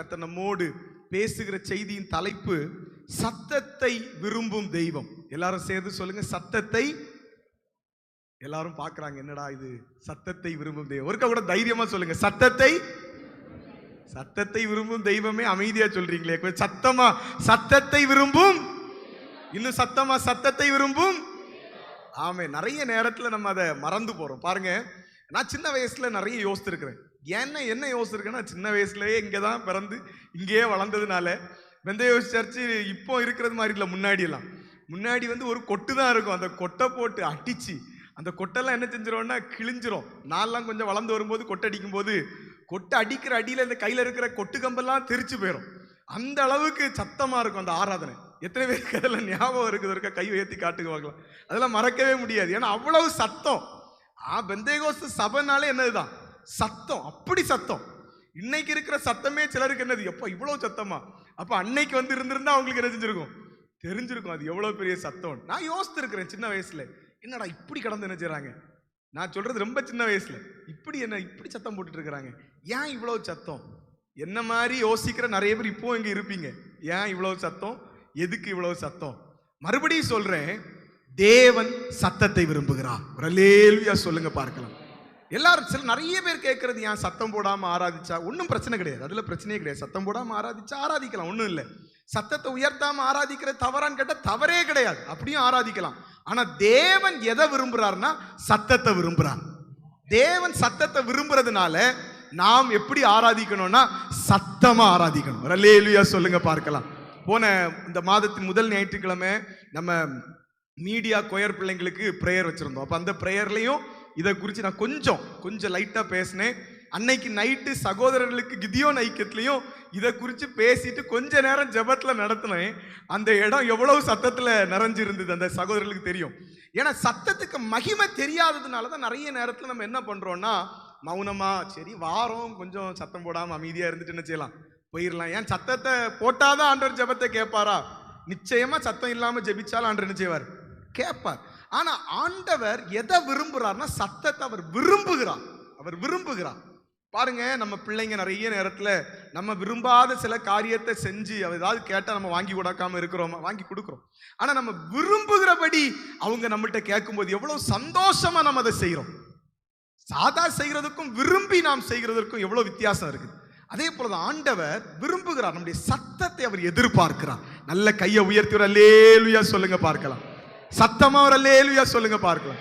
கர்த்தர் நம்மோடு பேசுகிற செய்தியின் தலைப்பு சத்தத்தை விரும்பும் தெய்வம். எல்லாரும் சேர்ந்து சொல்லுங்க, சத்தத்தை. எல்லாரும் பார்க்கறாங்க, என்னடா இது சத்தத்தை விரும்பும் தெய்வம். ஒருக்க கூட தைரியமா சொல்லுங்க, சத்தத்தை. சத்தத்தை விரும்பும் தெய்வமே அமைதியா சொல்றீங்களே, சத்தமா சத்தத்தை விரும்பும், இன்னும் சத்தமா சத்தத்தை விரும்பும். ஆமே, நிறைய நேரத்துல நம்ம அதை மறந்து போறோம். பாருங்க, நான் சின்ன வயசுல நிறைய யோசிச்சிருக்கிறேன். என்ன யோசிச்சிருக்கேன்னா, சின்ன வயசுலயே இங்கதான் பிறந்து இங்கேயே வளர்ந்ததுனால பெந்தேகோஸ்தே சர்ச்சு இப்போ இருக்கிறது மாதிரி இல்லை. முன்னாடி ஒரு கொட்டு தான் இருக்கும். அந்த கொட்டை போட்டு அடிச்சு அந்த கொட்டெல்லாம் என்ன செஞ்சிரும்னா கிழிஞ்சிரும். நான்லாம் கொஞ்சம் வளர்ந்து வரும்போது கொட்டை அடிக்கும் போது கொட்டை அடிக்கிற அடியில் இந்த கையில் இருக்கிற கொட்டு கம்பெல்லாம் தெரிச்சு போயிடும். அந்த அளவுக்கு சத்தமா இருக்கும் அந்த ஆராதனை. எத்தனை பேருக்கு அதெல்லாம் ஞாபகம் இருக்குது? இருக்க கை உயர்த்தி காட்டுக்கு பார்க்கலாம். அதெல்லாம் மறக்கவே முடியாது. ஏன்னா அவ்வளவு சத்தம். பெந்தேகோஸ்தே சபைனாலே என்னதுதான் சத்தம், அப்படி சத்தம். இன்னைக்கு இருக்கிற சத்தமே சிலருக்கு என்னது, எப்போ இவ்வளவு சத்தமா? அப்ப அன்னைக்கு இருந்திருந்தா அவங்களுக்கு என்ன செஞ்சிருக்கும், தெரிஞ்சிருக்கும் அது எவ்வளவு பெரிய சத்தம். நான் யோசித்திருக்கிறேன் சின்ன வயசுல, என்னடா இப்படி கடந்து என்ன செய்றாங்க. நான் சொல்றது ரொம்ப சின்ன வயசுல, இப்படி சத்தம் போட்டுட்டு இருக்கிறாங்க, ஏன் இவ்வளவு சத்தம்? என்ன மாதிரி யோசிக்கிற நிறைய பேர் இப்போ இங்க இருப்பீங்க. ஏன் இவ்வளவு சத்தம், எதுக்கு இவ்வளவு சத்தம்? மறுபடியும் சொல்றேன், தேவன் சத்தத்தை விரும்புகிறார். ஒரு அல்லேலூயா சொல்லுங்க பார்க்கலாம். எல்லாரும் நிறைய பேர் கேட்கறது, ஏன் சத்தம் போடாம ஆராதிச்சா? ஒன்றும் பிரச்சனை கிடையாது, அதுல பிரச்சனையே கிடையாது. சத்தம் போடாம ஆராதிச்சா ஆராதிக்கலாம், ஒன்றும் இல்லை. சத்தத்தை உயர்த்தாம ஆராதிக்கிற தவறான்னு கேட்ட தவறே கிடையாது, அப்படியும் ஆராதிக்கலாம். ஆனா தேவன் எதை விரும்புறாருன்னா சத்தத்தை விரும்புறார். தேவன் சத்தத்தை விரும்புறதுனால நாம் எப்படி ஆராதிக்கணும்னா சத்தமா ஆராதிக்கணும். அல்லேலூயா சொல்லுங்க பார்க்கலாம். போன இந்த மாதத்தின் முதல் ஞாயிற்றுக்கிழமை நம்ம மீடியா கொயர் பிள்ளைங்களுக்கு பிரேயர் வச்சிருந்தோம். அப்ப அந்த பிரேயர்லையும் இதை குறித்து நான் கொஞ்சம் லைட்டா பேசினேன். அன்னைக்கு நைட்டு சகோதரர்களுக்கு கிதியோன் ஐக்கியத்திலையும் இதை குறித்து பேசிட்டு கொஞ்ச நேரம் ஜெபத்துல நடத்தினேன். அந்த இடம் எவ்வளவு சத்தத்துல நிறைஞ்சிருந்தது அந்த சகோதரர்களுக்கு தெரியும். ஏன்னா சத்தத்துக்கு மகிமை தெரியாததுனால தான் நிறைய நேரத்துல நம்ம என்ன பண்றோம்னா மௌனமா, சரி வாரம் கொஞ்சம் சத்தம் போடாம அமைதியா இருந்துட்டு என்ன செய்யலாம், போயிடலாம். ஏன் சத்தத்தை போட்டாதான் ஆண்டவர் ஜெபத்தை கேட்பாரா? நிச்சயமா சத்தம் இல்லாம ஜெபிச்சாலும் ஆண்டவர் என்ன செய்வார், கேட்பார். ஆனா ஆண்டவர் எதை விரும்புறார்னா சத்தத்தை அவர் விரும்புகிறார். பாருங்க, நம்ம பிள்ளைங்க நிறைய நேரத்துல நம்ம விரும்பாத சில காரியத்தை செஞ்சு ஏதாவது கேட்டா நம்ம வாங்கி கொடுக்காம இருக்கிறோமா? வாங்கி கொடுக்கிறோம். ஆனா நம்ம விரும்புகிறபடி அவங்க நம்மகிட்ட கேட்கும்போது எவ்வளவு சந்தோஷமா நம்ம அதை செய்யறோம். சாதா செய்யறதுக்கும் விரும்பி நாம் செய்கிறதற்கும் எவ்வளவு வித்தியாசம் இருக்குது. அதே போலதான் ஆண்டவர் விரும்புகிறார், நம்முடைய சத்தத்தை அவர் எதிர்பார்க்கிறார். நல்ல கையை உயர்த்தி ஒரு அல்லேலூயா சொல்லுங்க பார்க்கலாம். சத்தமா ஒரு அல்லேலூயா சொல்லுங்க பார்க்கலாம்.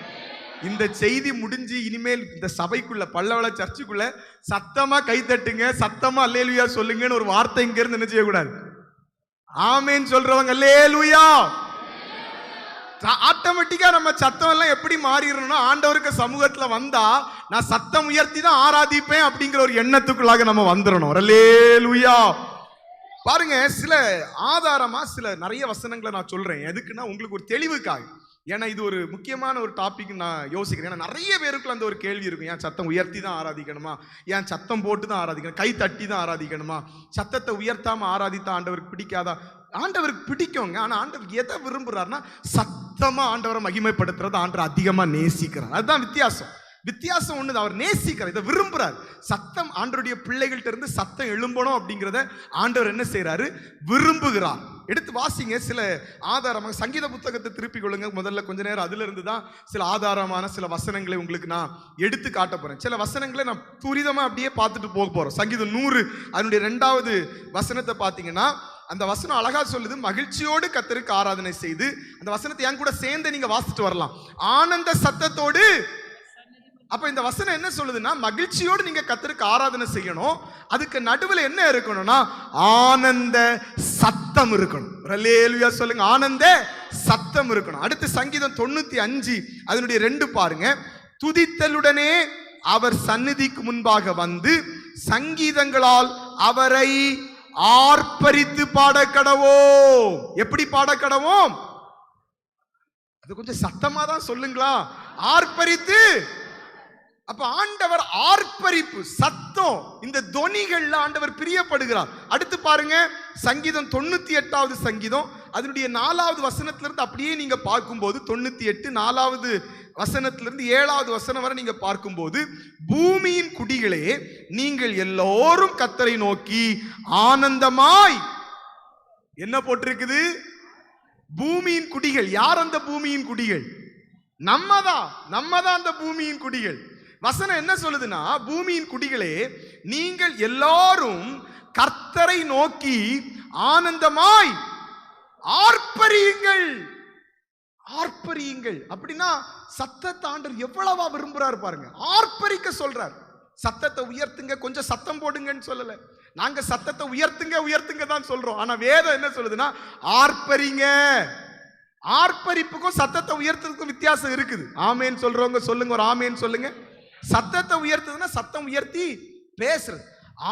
இந்த செய்தி முடிஞ்சு இனிமேல் இந்த சபைக்குள்ள பல்லவள சர்ச்சுக்குள்ள சத்தமா கை தட்டுங்க, சத்தமா அல்லேலூயா சொல்லுங்கன்னு ஒரு வார்த்தை இங்க இருந்து என்ன செய்யக்கூடாது. ஆமேன் சொல்றவங்க அல்லேலூயா. ஆட்டோமேட்டிக்கா நம்ம சத்தம் எல்லாம் எப்படி மாறிடணும்னா, ஆண்டவருக்கு சமூகத்துல வந்தா நான் சத்தம் உயர்த்தி தான் ஆராதிப்பேன் அப்படிங்கிற ஒரு எண்ணத்துக்குள்ளாக நம்ம வந்துடணும். அல்லேலூயா. பாருங்க, சில ஆதாரமா சில நிறைய வசனங்களை நான் சொல்றேன். எதுக்குன்னா உங்களுக்கு ஒரு தெளிவுக்காக. ஏன்னா இது ஒரு முக்கியமான ஒரு டாபிக் நான் யோசிக்கிறேன். ஏன்னா நிறைய பேருக்குள்ள அந்த ஒரு கேள்வி இருக்கும், ஏன் சத்தம் உயர்த்தி தான் ஆராதிக்கணுமா, ஏன் சத்தம் போட்டு தான் ஆராதிக்கணும், கை தட்டி தான் ஆராதிக்கணுமா, சத்தத்தை உயர்த்தாம ஆராதித்தா ஆண்டவருக்கு பிடிக்காதா? ஆண்டவருக்கு பிடிக்குங்க. ஆனா ஆண்டவர் எதை விரும்புறாருன்னா சத்தமா ஆண்டவரை மகிமைப்படுத்துறது ஆண்டவர் அதிகமா நேசிக்கிறார். அதுதான் வித்தியாசம் ஒண்ணுது. அவர் நேசிக்கிறார், இதை விரும்புறார். சத்தம் ஆண்டவருடைய பிள்ளைகள்ட்ட இருந்து சத்தம் எழும்பணும் அப்படிங்கிறத ஆண்டவர் என்ன செய்யறாரு, விரும்புகிறார். எடுத்து வாசிங்க சில ஆதாரமாக. சங்கீத புத்தகத்தை திருப்பி கொள்ளுங்க முதல்ல கொஞ்ச நேரம். அதுல இருந்து தான் சில ஆதாரமான சில வசனங்களை உங்களுக்கு நான் எடுத்து காட்ட போறேன். சில வசனங்களை நான் துரிதமா அப்படியே பார்த்துட்டு போக போறோம். சங்கீதம் 100 அதனுடைய 2வது வசனத்தை பார்த்தீங்கன்னா அந்த வசனம் அழகா சொல்லுது, மகிழ்ச்சியோடு கர்த்தருக்கு ஆராதனை செய்து. அந்த வசனத்தை என் கூட சேர்ந்து நீங்க வாசிட்டு வரலாம். ஆனந்த சத்தத்தோடு. அப்ப இந்த வசனம் என்ன சொல்லுதுன்னா, மகிழ்ச்சியோடு நீங்க கர்த்தருக்கு ஆராதனை செய்யணும். அதுக்கு நடுவில் என்ன இருக்கணும்னா ஆனந்த சத்தம் இருக்கணும். அல்லேலூயா சொல்லுங்க, ஆனந்த சத்தம் இருக்கணும். அடுத்து சங்கீதம் 95 அதனுடைய 2 பாருங்க. துதித்தலுடனே அவர் சந்நிதிக்கு முன்பாக வந்து சங்கீதங்களால் அவரை ஆர்ப்பரித்து பாடக்கடவோம். எப்படி பாடக்கடவோம்? அது கொஞ்சம் சத்தமா தான் சொல்லுங்களா, ஆர்ப்பரித்து. அப்ப ஆண்டவர் ஆர்ப்பரிப்பு, சத்தம், இந்த தொனிகள்ல ஆண்டவர் பிரியப்படுகிறார். அடுத்து பாருங்க சங்கீதம் 98வது சங்கீதம் அதனுடைய 4வது வசனத்திலிருந்து அப்படியே நீங்க பார்க்கும்போது 98 4வது வசனத்திலிருந்து 7வது வசனம் வரை நீங்க பார்க்கும்போது, பூமியின் குடிகளே நீங்கள் எல்லோரும் கர்த்தரை நோக்கி ஆனந்தமாய், என்ன போட்டிருக்குது? பூமியின் குடிகள். யார் அந்த பூமியின் குடிகள்? நம்மதான் அந்த பூமியின் குடிகள். வசனம் என்ன சொல்லுதுன்னா, பூமியின் குடிகளே நீங்கள் எல்லாரும் கர்த்தரை நோக்கி ஆனந்தமாய் ஆர்ப்பரியுங்கள். ஆர்ப்பரியுங்கள் அப்படின்னா சத்தத்தை ஆண்டவர் எவ்வளவா விரும்புறாரு பாருங்க. ஆர்ப்பரிக்க சொல்றார். சத்தத்தை உயர்த்துங்க, கொஞ்சம் சத்தம் போடுங்கன்னு சொல்லல. நாங்க சத்தத்தை உயர்த்துங்க தான் சொல்றோம். ஆனா வேதம் என்ன சொல்லுதுன்னா, ஆர்ப்பரிங்க. ஆர்ப்பரிப்புக்கும் சத்தத்தை உயர்த்துறதுக்கும் வித்தியாசம் இருக்குது. ஆமேன்னு சொல்றவங்க சொல்லுங்க, ஒரு ஆமேன்னு சொல்லுங்க. சத்தத்தை உயர்த்துதுன்னா சத்தம் உயர்த்தி பேசுறது.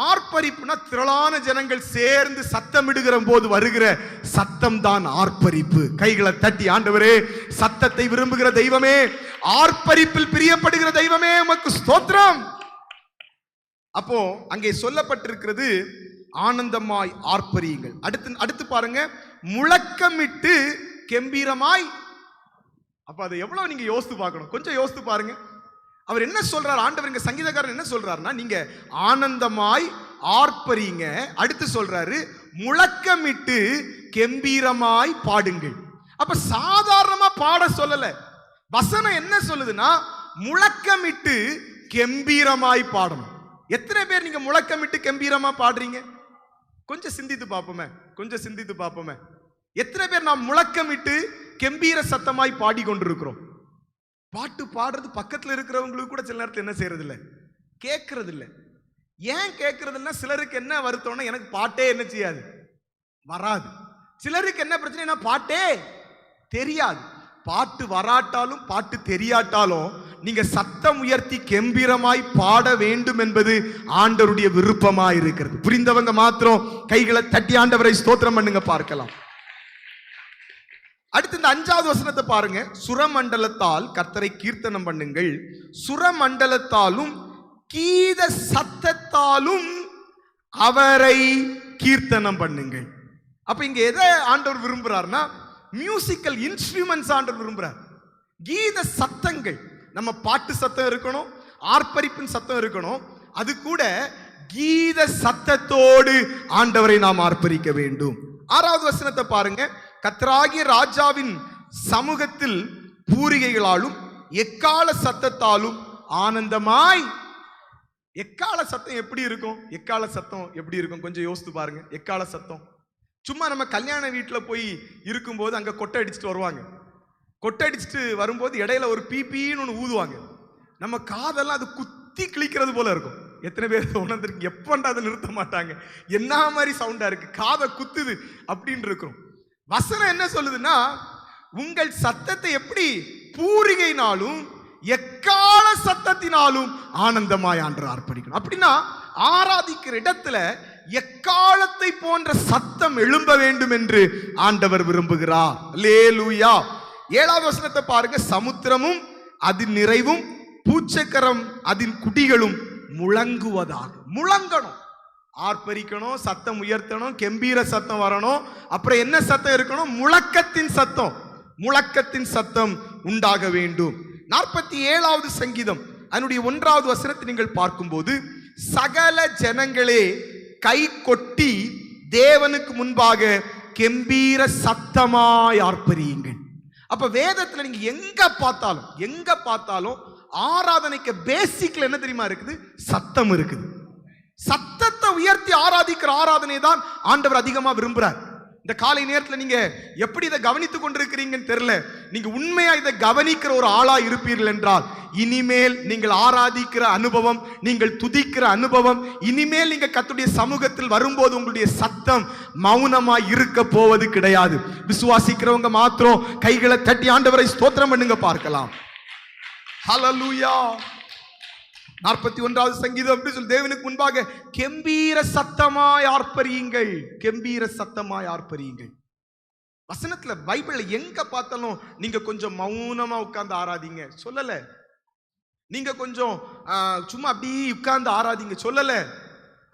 ஆர்ப்பரிப்புனா திரளான ஜனங்கள் சேர்ந்து சத்தமிடுகிற போது வருகிற சத்தம் தான் ஆர்ப்பரிப்பு. கைகளை தட்டி, ஆண்டவரே, சத்தத்தை விரும்புகிற தெய்வமே, ஆர்ப்பரிப்பில் பிரியப்படுகிற தெய்வமே, உமக்கு ஸ்தோத்திரம். அப்போ அங்கே சொல்லப்பட்டிருக்கிறது ஆனந்தமாய் ஆர்ப்பரியுங்கள். அடுத்து பாருங்க, முழக்கமிட்டு கெம்பீரமாய். அப்ப அதை எவ்வளவு நீங்க யோசித்து பார்க்கணும். கொஞ்சம் யோசித்து பாருங்க. அவர் என்ன சொல்றார்? ஆண்டவர் இங்க சங்கீதக்காரன் என்ன சொல்றாருன்னா, நீங்க ஆனந்தமாய் ஆர்ப்பரிங்க. அடுத்து சொல்றாரு முழக்கமிட்டு கெம்பீரமாய் பாடுங்கள். அப்ப சாதாரணமா பாட சொல்லல. வசனம் என்ன சொல்லுதுன்னா, முழக்கமிட்டு கெம்பீரமாய் பாடணும். எத்தனை பேர் நீங்க முழக்கமிட்டு கெம்பீரமா பாடுறீங்க? கொஞ்சம் சிந்தித்து பார்ப்போமே. எத்தனை பேர் நாம் முழக்கமிட்டு கெம்பீர சத்தமாய் பாடிக்கொண்டிருக்கிறோம்? பாட்டு பாடுறது பக்கத்தில் இருக்கிறவங்களுக்கு கூட சில நேரத்தில் என்ன செய்யறது இல்லை, கேட்கறது இல்லை. ஏன் கேட்கறது இல்லைன்னா, சிலருக்கு என்ன வருத்தம்னா, எனக்கு பாட்டே என்ன செய்யாது, வராது. சிலருக்கு என்ன பிரச்சனை, பாட்டே தெரியாது. பாட்டு வராட்டாலும் பாட்டு தெரியாட்டாலும் நீங்க சத்தம் உயர்த்தி கெம்பீரமாய் பாட வேண்டும் என்பது ஆண்டவருடைய விருப்பமாய் இருக்கிறது. புரிந்தவங்க மாத்திரம் கைகளை தட்டி ஆண்டவரை ஸ்தோத்திரம் பண்ணுங்க, பார்க்கலாம். அடுத்து இந்த 5வது வசனத்தை பாருங்க. சுரமண்டலத்தால் கர்த்தரை கீர்த்தனம் பண்ணுங்கள், சுரமண்டலத்தாலும் கீத சத்தத்தாலும் அவரை கீர்த்தனம் பண்ணுங்கள். அப்ப இங்க எதை ஆண்டவர் விரும்புறாருன்னா, மியூசிக்கல் இன்ஸ்ட்ருமெண்ட்ஸ் ஆண்டவர் விரும்புறார். கீத சத்தங்கள், நம்ம பாட்டு சத்தம் இருக்கணும், ஆர்ப்பரிப்பின் சத்தம் இருக்கணும். அது கூட கீத சத்தத்தோடு ஆண்டவரை நாம் ஆர்ப்பரிக்க வேண்டும். 6வது வசனத்தை பாருங்க. கர்த்தராகிய ராஜாவின் சமூகத்தில் பூரிகைகளாலும் எக்கால சத்தத்தாலும் ஆனந்தமாய். எக்கால சத்தம் எப்படி இருக்கும்? எக்கால சத்தம் எப்படி இருக்கும்? கொஞ்சம் யோசித்து பாருங்க. எக்கால சத்தம் சும்மா நம்ம கல்யாண வீட்டில் போய் இருக்கும்போது அங்கே கொட்டை அடிச்சுட்டு வருவாங்க. கொட்டை அடிச்சுட்டு வரும்போது இடையில ஒரு பீப்பின்னு ஒன்று ஊதுவாங்க. நம்ம காதெல்லாம் அது குத்தி கிழிக்கிறது போல இருக்கும். எத்தனை பேர் உணர்ந்துருக்கு? எப்பண்டா அதை நிறுத்த மாட்டாங்க, என்ன மாதிரி சவுண்டா இருக்கு, காதை குத்துது அப்படின்னு இருக்கிறோம். வசனம் என்ன சொல்லுதுன்னா, உங்கள் சத்தத்தை எப்படி பூரிகையினாலும் எக்கால சத்தத்தினாலும் ஆனந்தமாய் ஆண்டவரை ஆர்ப்பரிக்கணும். அப்படின்னா ஆராதிக்கிற இடத்துல எக்காலத்தை போன்ற சத்தம் எழும்ப வேண்டும் என்று ஆண்டவர் விரும்புகிறார். அல்லேலூயா. 7வது வசனத்தை பாருங்க. சமுத்திரமும் அதன் நிறைவும் பூச்சக்கரம் அதன் குடிகளும் முழங்குவதாக. முழங்கணும், ஆர்ப்பரிக்கணும், சத்தம் உயர்த்தணும், கெம்பீர சத்தம் வரணும். அப்புறம் என்ன சத்தம் இருக்கணும்? முழக்கத்தின் சத்தம். முழக்கத்தின் சத்தம் உண்டாக வேண்டும். 47வது சங்கீதம் அதனுடைய 1வது வசனத்தை நீங்கள் பார்க்கும்போது, சகல ஜனங்களே கை கொட்டி தேவனுக்கு முன்பாக கெம்பீர சத்தமாய் ஆர்ப்பரியுங்கள். அப்ப வேதத்துல நீங்க எங்க பார்த்தாலும் ஆராதனைக்கு பேசிக்ல என்ன தெரியுமா இருக்குது? சத்தம் இருக்குது. சத்தத்தை உயர்த்தி ஆராதிக்கிற ஆராதனை தான் ஆண்டவர் அதிகமா விரும்புறார். இந்த காலை நேரத்தில் நீங்க எப்படி இதை கவனித்துக் கொண்டிருக்கிறீங்கன்னு தெரியல. நீங்க உண்மையா இதை கவனிக்கிற ஒரு ஆளா இருப்பீர்கள் என்றால், இனிமேல் நீங்கள் ஆராதிக்கிற அனுபவம், நீங்கள் துதிக்கிற அனுபவம், இனிமேல் நீங்க கர்த்தருடைய சமூகத்தில் வரும்போது உங்களுடைய சத்தம் மௌனமாய் இருக்க போவது கிடையாது. விசுவாசிக்கிறவங்க மாத்திரம் கைகளை தட்டி ஆண்டவரை ஸ்தோத்திரம் பண்ணுங்க, பார்க்கலாம். ஹல்லேலூயா. 41வது சங்கீதம் அப்படி சொல்லி, தேவனுக்கு முன்பாக கெம்பீர சத்தமாய் ஆர்ப்பரியுங்கள், கெம்பீர சத்தமாய் ஆர்ப்பரியுங்கள். வசனத்துல பைபிள்ல எங்க பார்த்தாலும் நீங்க கொஞ்சம் மௌனமா உட்கார்ந்து ஆராதிங்க சொல்லல. நீங்க கொஞ்சம் சும்மா அப்படி உட்கார்ந்து ஆராதிங்க சொல்லல.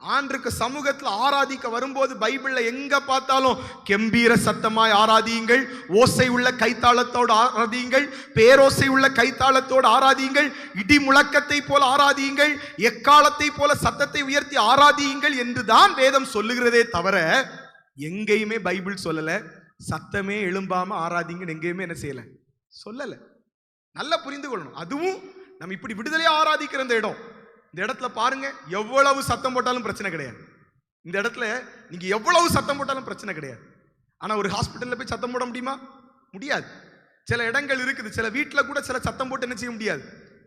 ஆண்டுக்கு சமூகத்தில் ஆராதிக்க வரும்போது பைபிள்ல எங்க பார்த்தாலும் கெம்பீர சத்தமாய் ஆராதியுங்கள், ஓசை உள்ள கைத்தாளத்தோடு ஆராதியுங்கள், பேரோசை உள்ள கைத்தாளத்தோடு ஆராதியுங்கள், இடி முழக்கத்தை போல ஆராதியுங்கள், எக்காலத்தை போல சத்தத்தை உயர்த்தி ஆராதியுங்கள் என்றுதான் வேதம் சொல்லுகிறதே தவிர எங்கேயுமே பைபிள் சொல்லல சத்தமே எழும்பாம ஆராதிங்கன்னு எங்கேயுமே என்ன செய்யல, சொல்லல. நல்லா புரிந்து கொள்ளணும். அதுவும் நம்ம இப்படி விடுதலையா ஆராதிக்கிற இந்த இடம், இந்த இடத்துல பாருங்க, எவ்வளவு சத்தம் போட்டாலும் பிரச்சனை கிடையாது. இந்த இடத்துல நீங்க எவ்வளவு சத்தம் போட்டாலும் பிரச்சனை கிடையாது. ஆனா ஒரு ஹாஸ்பிட்டல்ல போய் சத்தம் போட முடியுமா? முடியாது. சில இடங்கள் இருக்குது, சில வீட்டுல கூட சில சத்தம் போட்டு என்ன செய்ய முடியாது,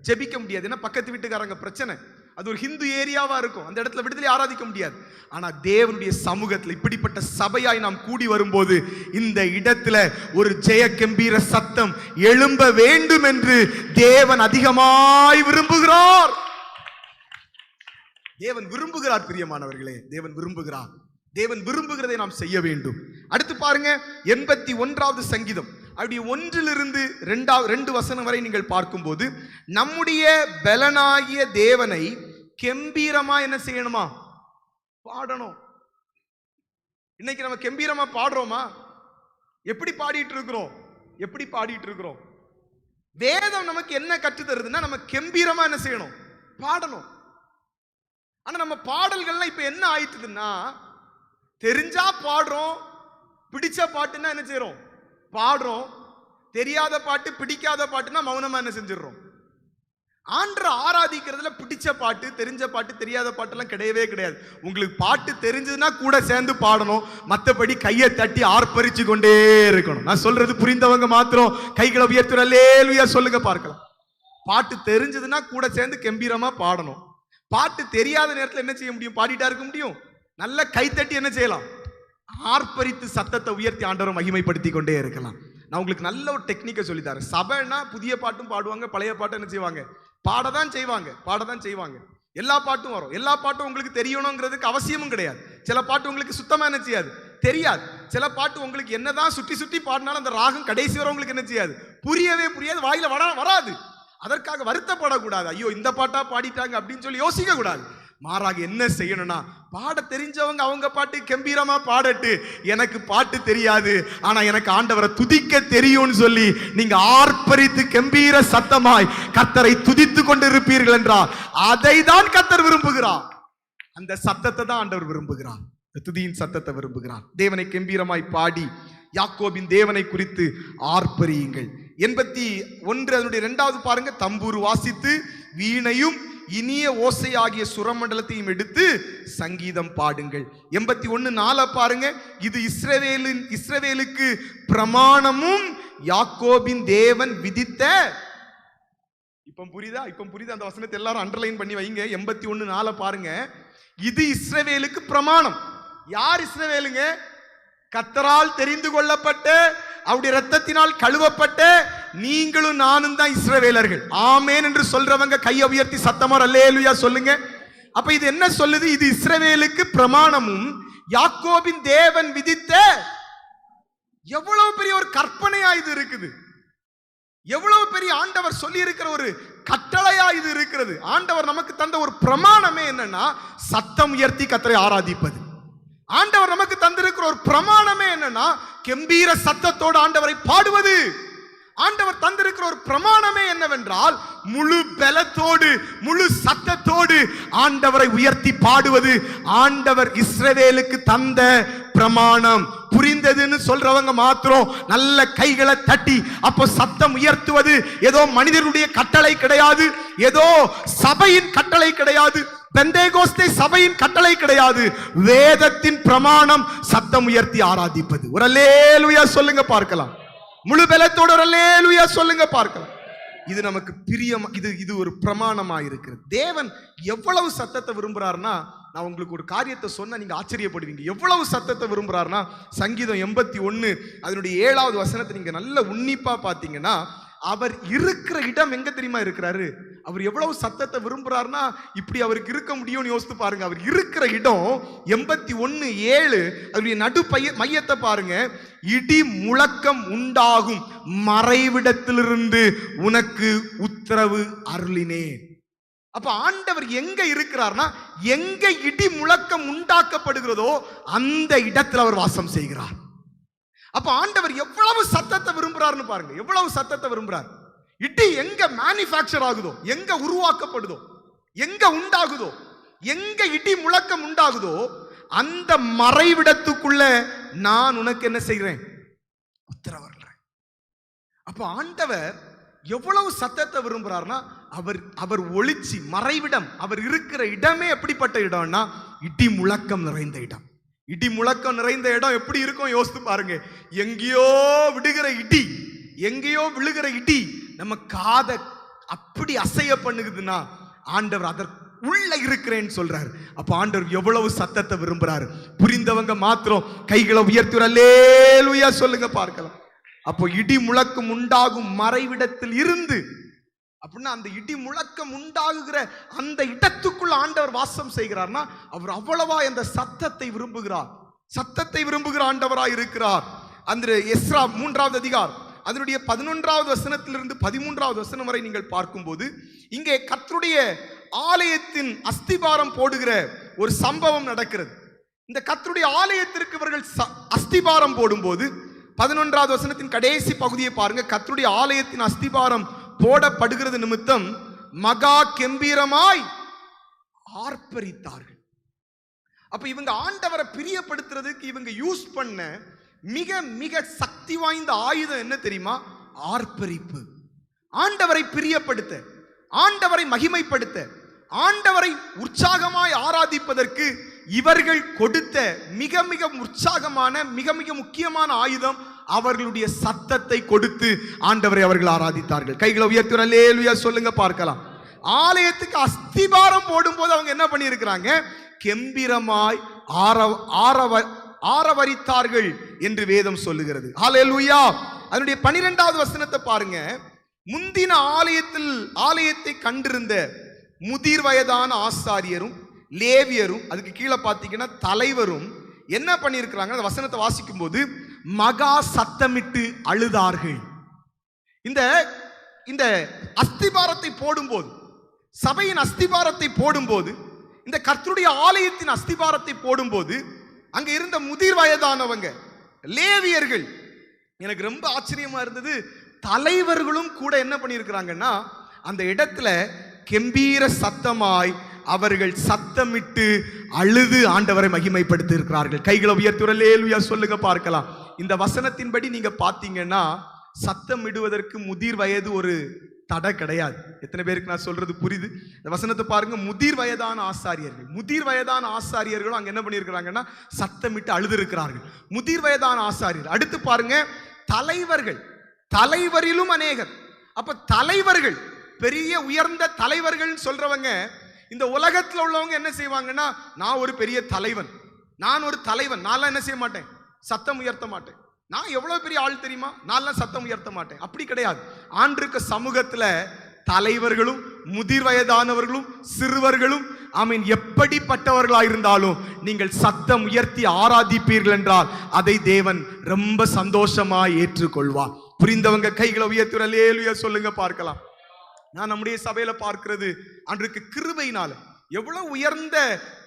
ஜெபிக்க முடியாது. ஏன்னா பக்கத்து வீட்டுக்காரங்க பிரச்சனை, அது ஒரு ஹிந்து ஏரியாவா இருக்கும், அந்த இடத்துல விடுதலை ஆராதிக்க முடியாது. ஆனா தேவனுடைய சமூகத்தில் இப்படிப்பட்ட சபையாய் நாம் கூடி வரும்போது இந்த இடத்துல ஒரு ஜெய கம்பீர சத்தம் எழும்ப வேண்டும் என்று தேவன் அதிகமாய் விரும்புகிறார். தேவன் விரும்புகிறார் பிரியமானவர்களே, தேவன் விரும்புகிறார். தேவன் விரும்புகிறதை நாம் செய்ய வேண்டும். அடுத்து பாருங்க 81வது சங்கீதம், அப்படி 1 to 2 வசனம் வரை நீங்கள் பார்க்கும்போது, நம்முடைய பலனாகிய தேவனை கெம்பீரமா என்ன செய்யணுமா, பாடணும். இன்னைக்கு நம்ம கெம்பீரமா பாடுறோமா? எப்படி பாடிட்டு இருக்கிறோம்? எப்படி பாடிட்டு இருக்கிறோம்? வேதம் நமக்கு என்ன கற்று தருதுன்னா நம்ம கெம்பீரமா என்ன செய்யணும், பாடணும். ஆனா நம்ம பாடல்கள்லாம் இப்ப என்ன ஆயிட்டுதுன்னா, தெரிஞ்சா பாடுறோம், பிடிச்ச பாட்டுன்னா என்ன செய்யறோம், பாடுறோம், தெரியாத பாட்டு பிடிக்காத பாட்டுன்னா மௌனமா என்ன செஞ்சிடறோம். ஆண்டவரை ஆராதிக்கிறதுல பிடிச்ச பாட்டு தெரிஞ்ச பாட்டு தெரியாத பாட்டெல்லாம் கிடையவே கிடையாது. உங்களுக்கு பாட்டு தெரிஞ்சதுன்னா கூட சேர்ந்து பாடணும், மற்றபடி கையை தட்டி ஆர்ப்பரிச்சு கொண்டே இருக்கணும். நான் சொல்றது புரிந்தவங்க மாத்திரம் கைகளை உயர்த்துற அல்லேலூயா சொல்லுங்க பார்க்கலாம். பாட்டு தெரிஞ்சதுன்னா கூட சேர்ந்து கம்பீரமா பாடணும். பாட்டு தெரியாத நேரத்தில் என்ன செய்ய முடியும், பாடிட்டா இருக்க முடியும். நல்ல கைத்தட்டி என்ன செய்யலாம், ஆர்ப்பரித்து சத்தத்தை உயர்த்தி ஆண்டவரை மகிமைப்படுத்தி கொண்டே இருக்கலாம். நான் உங்களுக்கு நல்ல ஒரு டெக்னிக்கை சொல்லித்தரேன். சபைனா புதிய பாட்டும் பாடுவாங்க, பழைய பாட்டும் என்ன செய்வாங்க, பாடதான் செய்வாங்க. எல்லா பாட்டும் வரும். எல்லா பாட்டும் உங்களுக்கு தெரியணுங்கிறதுக்கு அவசியமும் கிடையாது. சில பாட்டு உங்களுக்கு சுத்தமா என்ன செய்யாது, தெரியாது. சில பாட்டு உங்களுக்கு என்னதான் சுற்றி சுற்றி பாடினாலும் அந்த ராகம் கடைசி வரை உங்களுக்கு என்ன செய்யாது, புரியவே புரியாது, வாயில வராது. அதற்காக வருத்தப்படக்கூடாது, ஐயோ இந்த பாட்டா பாடிட்டாங்க அப்படின்னு சொல்லி யோசிக்க கூடாது. மாறாக என்ன செய்யணும்னா, பாட தெரிஞ்சவங்க அவங்க பாட்டு கம்பீரமா பாடட்டு, எனக்கு பாட்டு தெரியாது ஆனா எனக்கு ஆண்டவரை துதிக்க தெரியும்னு சொல்லி நீங்க ஆர்ப்பரித்து கம்பீர சத்தமாய் கர்த்தரை துதித்து கொண்டிருப்பீர்கள் என்றால் அதை தான் கர்த்தர் விரும்புகிறார். அந்த சத்தத்தை தான் ஆண்டவர் விரும்புகிறார், துதியின் சத்தத்தை விரும்புகிறார். தேவனை கம்பீரமாய் பாடி யாக்கோபின் தேவனை குறித்து ஆர்ப்பரியுங்கள். 81 அதனுடைய 2வது பாருங்க, தம்பூர் வாசித்து வீணையும் இனிய ஓசையாகிய சுரமண்டலத்தையும் எடுத்து சங்கீதம் பாடுங்கள். 81:4 பாருங்க, இது இஸ்ரவேலுக்கு பிரமாணமும் யாக்கோபின் தேவன் விதித்த. இப்ப புரியுதா அந்த வசனத்தை எல்லாரும் அண்டர்லைன் பண்ணி வைங்க. 81:4 பாருங்க, இது இஸ்ரவேலுக்கு பிரமாணம். யார் இஸ்ரவேலுங்க? கர்த்தரால் தெரிந்து கொள்ளப்பட்ட, அவருடைய இரத்தத்தினால் கழுவப்பட்ட நீங்களும் நானும் தான் இஸ்ரவேலர்கள். ஆமென் என்று சொல்றவங்க கையை உயர்த்தி சத்தமா அல்லேலூயா சொல்லுங்க. அப்ப இது என்ன சொல்லுது? இது இஸ்ரவேலுக்கு பிரமாணமும் யாக்கோபின் தேவன் விதித்த. எவ்வளவு பெரிய ஒரு கற்பனையா இது இருக்குது, எவ்வளவு பெரிய ஆண்டவர் சொல்லி இருக்கிற ஒரு கட்டளையா இது இருக்கிறது. ஆண்டவர் நமக்கு தந்த ஒரு பிரமாணமே என்னன்னா சத்தம் உயர்த்தி கர்த்தரை ஆராதிப்பது. ஆண்டவர் நமக்கு தந்திருக்கிற ஒரு பிரமாணமே என்னன்னா கம்பீர சத்தத்தோடு ஆண்டவரை பாடுவது. ஆண்டவர் தந்திருக்கிற ஒரு பிரமாணமே என்னவென்றால் முழு பலத்தோடு முழு சத்தத்தோடு ஆண்டவரை உயர்த்தி பாடுவது. ஆண்டவர் இஸ்ரவேலுக்கு தந்த பிரமாணம். புரிந்ததுன்னு சொல்றவங்க மாத்திரம் நல்ல கைகளை தட்டி அப்போ சத்தம் உயர்த்துவது ஏதோ மனிதனுடைய கட்டளை கிடையாது, ஏதோ சபையின் கட்டளை கிடையாது, பெந்தேகோஸ்தே சபையின் கட்டளை கிடையாது. வேதத்தின் பிரமாணம் சத்தம் உயர்த்தி ஆராதிப்பது. ஒரு அல்லேலூயா சொல்லுங்க பார்க்கலாம். முழு பலத்தோட ஒரு அல்லேலூயா சொல்லுங்க பார்க்கலாம். இது நமக்கு பிரியம், இது ஒரு பிரமாணமா இருக்கிறது. தேவன் எவ்வளவு சத்தத்தை விரும்புறாருன்னா, நான் உங்களுக்கு ஒரு காரியத்தை சொன்ன நீங்க ஆச்சரியப்படுவீங்க. எவ்வளவு சத்தத்தை விரும்புறாருன்னா, சங்கீதம் 81 அதனுடைய 7வது வசனத்தை நீங்க நல்ல உன்னிப்பா பாத்தீங்கன்னா, அவர் இருக்கிற இடம் எங்க தெரியுமா இருக்கிறாரு? அவர் எவ்வளவு சத்தத்தை விரும்புறாருன்னா இப்படி அவருக்கு இருக்க முடியும்னு யோசித்து பாருங்க. அவர் இருக்கிற இடம் 81:7 அவருடைய நடு மையத்தை பாருங்க. இடி முழக்கம் உண்டாகும் மறைவிடத்திலிருந்து உனக்கு உத்தரவு அருளினேன். அப்ப ஆண்டவர் எங்க இருக்கிறார்னா, எங்க இடி முழக்கம் உண்டாக்கப்படுகிறதோ அந்த இடத்துல அவர் வாசம் செய்கிறார். அப்ப ஆண்டவர் எவ்வளவு சத்தத்தை விரும்புறாருன்னு பாருங்க, எவ்வளவு சத்தத்தை விரும்புறார். இடி எங்க மேனுஃபேக்சர் ஆகுதோ, எங்க உருவாக்கப்படுதோ, எங்க உண்டாகுதோ, எங்க இடி முழக்கம் உண்டாகுதோ அந்த மறைவிடத்துக்குள்ள நான் உனக்கு என்ன செய்கிறேன், உத்தரவர்றேன். அப்ப ஆண்டவர் எவ்வளவு சத்தத்தை விரும்புறார்னா, அவர் ஒளிச்சி மறைவிடம், அவர் இருக்கிற இடமே எப்படிப்பட்ட இடம்னா இடி முழக்கம் நிறைந்த இடம். இடி முழக்கம் நிறைந்த இடம் எப்படி இருக்கும் யோசித்து பாருங்க. எங்கேயோ விடுகிற இடி, எங்கேயோ விழுகிற இடி நம்ம காதை அப்படி அசைய பண்ணுகுதுன்னா ஆண்டவர் அதற்கு உள்ள இருக்கிறேன்னு சொல்றாரு. அப்ப ஆண்டவர் எவ்வளவு சத்தத்தை விரும்புறாரு. புரிந்தவங்க மாத்திரம் கைகளை உயர்த்தி அல்லேலூயா சொல்லுங்க பார்க்கலாம். அப்போ இடி முழக்கம் உண்டாகும் மறைவிடத்தில் இருந்து, அப்படின்னா அந்த இடி முழக்கம் உண்டாகுகிற அந்த இடத்துக்குள்ள ஆண்டவர் வாசம் செய்கிறார்னா அவர் அவ்வளவா அந்த சத்தத்தை விரும்புகிறார். சத்தத்தை விரும்புகிற ஆண்டவராய் இருக்கிறார். அந்த எஸ்ரா 3வது அதிகாரம் அதனுடைய 11வது வசனத்திலிருந்து 13வது வசனம் வரை நீங்கள் பார்க்கும்போது இங்கே கர்த்தருடைய ஆலயத்தின் அஸ்திபாரம் போடுகிற ஒரு சம்பவம் நடக்கிறது. இந்த கர்த்தருடைய ஆலயத்திற்கு இவர்கள் அஸ்திபாரம் போடும்போது 11வது வசனத்தின் கடைசி பகுதியை பாருங்க. கர்த்தருடைய ஆலயத்தின் அஸ்திபாரம் போடப்படுகிறது நிமித்தம் மகா கெம்பீரமாய் ஆர்ப்பரித்தார்கள். அப்ப இவங்க ஆண்டவரை பிரியப்படுத்துறதுக்கு இவங்க யூஸ் பண்ண மிக மிக சக்தி வாய்ந்த ஆயுதம் என்ன தெரியுமா? ஆர்ப்பரிப்பு. ஆண்டவரை பிரியப்படுத்த, ஆண்டவரை மகிமைப்படுத்த, ஆண்டவரை உற்சாகமாய் ஆராதிப்பதற்கு இவர்கள் கொடுத்த மிக மிக உற்சாகமான மிக மிக முக்கியமான ஆயுதம் அவர்களுடைய சத்தத்தை கொடுத்து ஆண்டவரை அவர்கள் ஆராதித்தார்கள். கைகளை உயர்த்தி அல்லேலூயா சொல்லுங்க பார்க்கலாம். ஆலயத்துக்கு அஸ்திபாரம் போடும்போது அவங்க என்ன பண்ணி இருக்கிறாங்க? கெம்பீரமாய் ஆரவரித்தார்கள் என்று வேதம் சொல்லுகிறது. ஹல்லேலூயா. அதனுடைய 12வது வசனத்தை பாருங்க. முந்தின ஆலயத்தை கண்டிருந்த முதிர் வயதான ஆசாரியரும் லேவியரும், அதுக்கு கீழே பார்த்தீங்கன்னா தலைவரும் என்ன பண்ணியிருக்கிறாங்க? அந்த வசனத்தை வாசிக்கும் போது மகா சத்தமிட்டு அழுதார்கள். இந்த அஸ்திபாரத்தை போடும்போது, சபையின் அஸ்திபாரத்தை போடும்போது, இந்த கர்த்தருடைய ஆலயத்தின் அஸ்திபாரத்தை போடும்போது அங்க இருந்த முதிர் வயதானவங்க லேவியர்கள், எனக்கு ரொம்ப ஆச்சரியமா இருந்தது, தலைவர்களும் கூட என்ன பண்ணியிருக்கிறாங்கன்னா அந்த இடத்துல கெம்பீர சத்தமாய் அவர்கள் சத்தமிட்டு அழுது ஆண்டவரை மகிமைப்படுத்தி இருக்கிறார்கள். கைகளை உயர்த்தி அல்லேலூயா சொல்லுங்க பார்க்கலாம். இந்த வசனத்தின்படி நீங்க பார்த்தீங்கன்னா சத்தம் இடுவதற்கு முதிர் வயது ஒரு தடை கிடையாது. எத்தனை பேருக்கு நான் சொல்றது புரியுது? இந்த வசனத்தை பாருங்க. முதிர் வயதான ஆசாரியர்களும் அங்க என்ன பண்ணியிருக்கிறாங்கன்னா சத்தமிட்டு அழுது இருக்கிறார்கள். முதிர் வயதான ஆசாரியர். அடுத்து பாருங்க தலைவரிலும் அநேகர். அப்ப தலைவர்கள், பெரிய உயர்ந்த தலைவர்கள் சொல்றவங்க இந்த உலகத்தில் உள்ளவங்க என்ன செய்வாங்கன்னா, நான் ஒரு பெரிய தலைவன், நான் ஒரு தலைவன், நான் என்ன செய்ய மாட்டேன், சத்தம் உயர்த்த மாட்டேன், நான் எவ்வளவு பெரிய ஆள் தெரியுமா, நான் சத்தம் உயர்த்த மாட்டேன். அப்படி கிடையாது. ஆண்டிருக்க சமூகத்துல தலைவர்களும் முதிர் வயதானவர்களும் சிறுவர்களும் ஆமீன் எப்படிப்பட்டவர்களாயிருந்தாலும் நீங்கள் சத்தம் உயர்த்தி ஆராதிப்பீர்கள் என்றால் அதை தேவன் ரொம்ப சந்தோஷமாய் ஏற்றுக்கொள்வார். புரிந்தவங்க கைகளை உயர்த்தி அல்லேலூயா சொல்லுங்க பார்க்கலாம். நான் நம்முடைய சபையில பார்க்கிறது, அன்றைக்கு கிருபையினால எவ்வளவு உயர்ந்த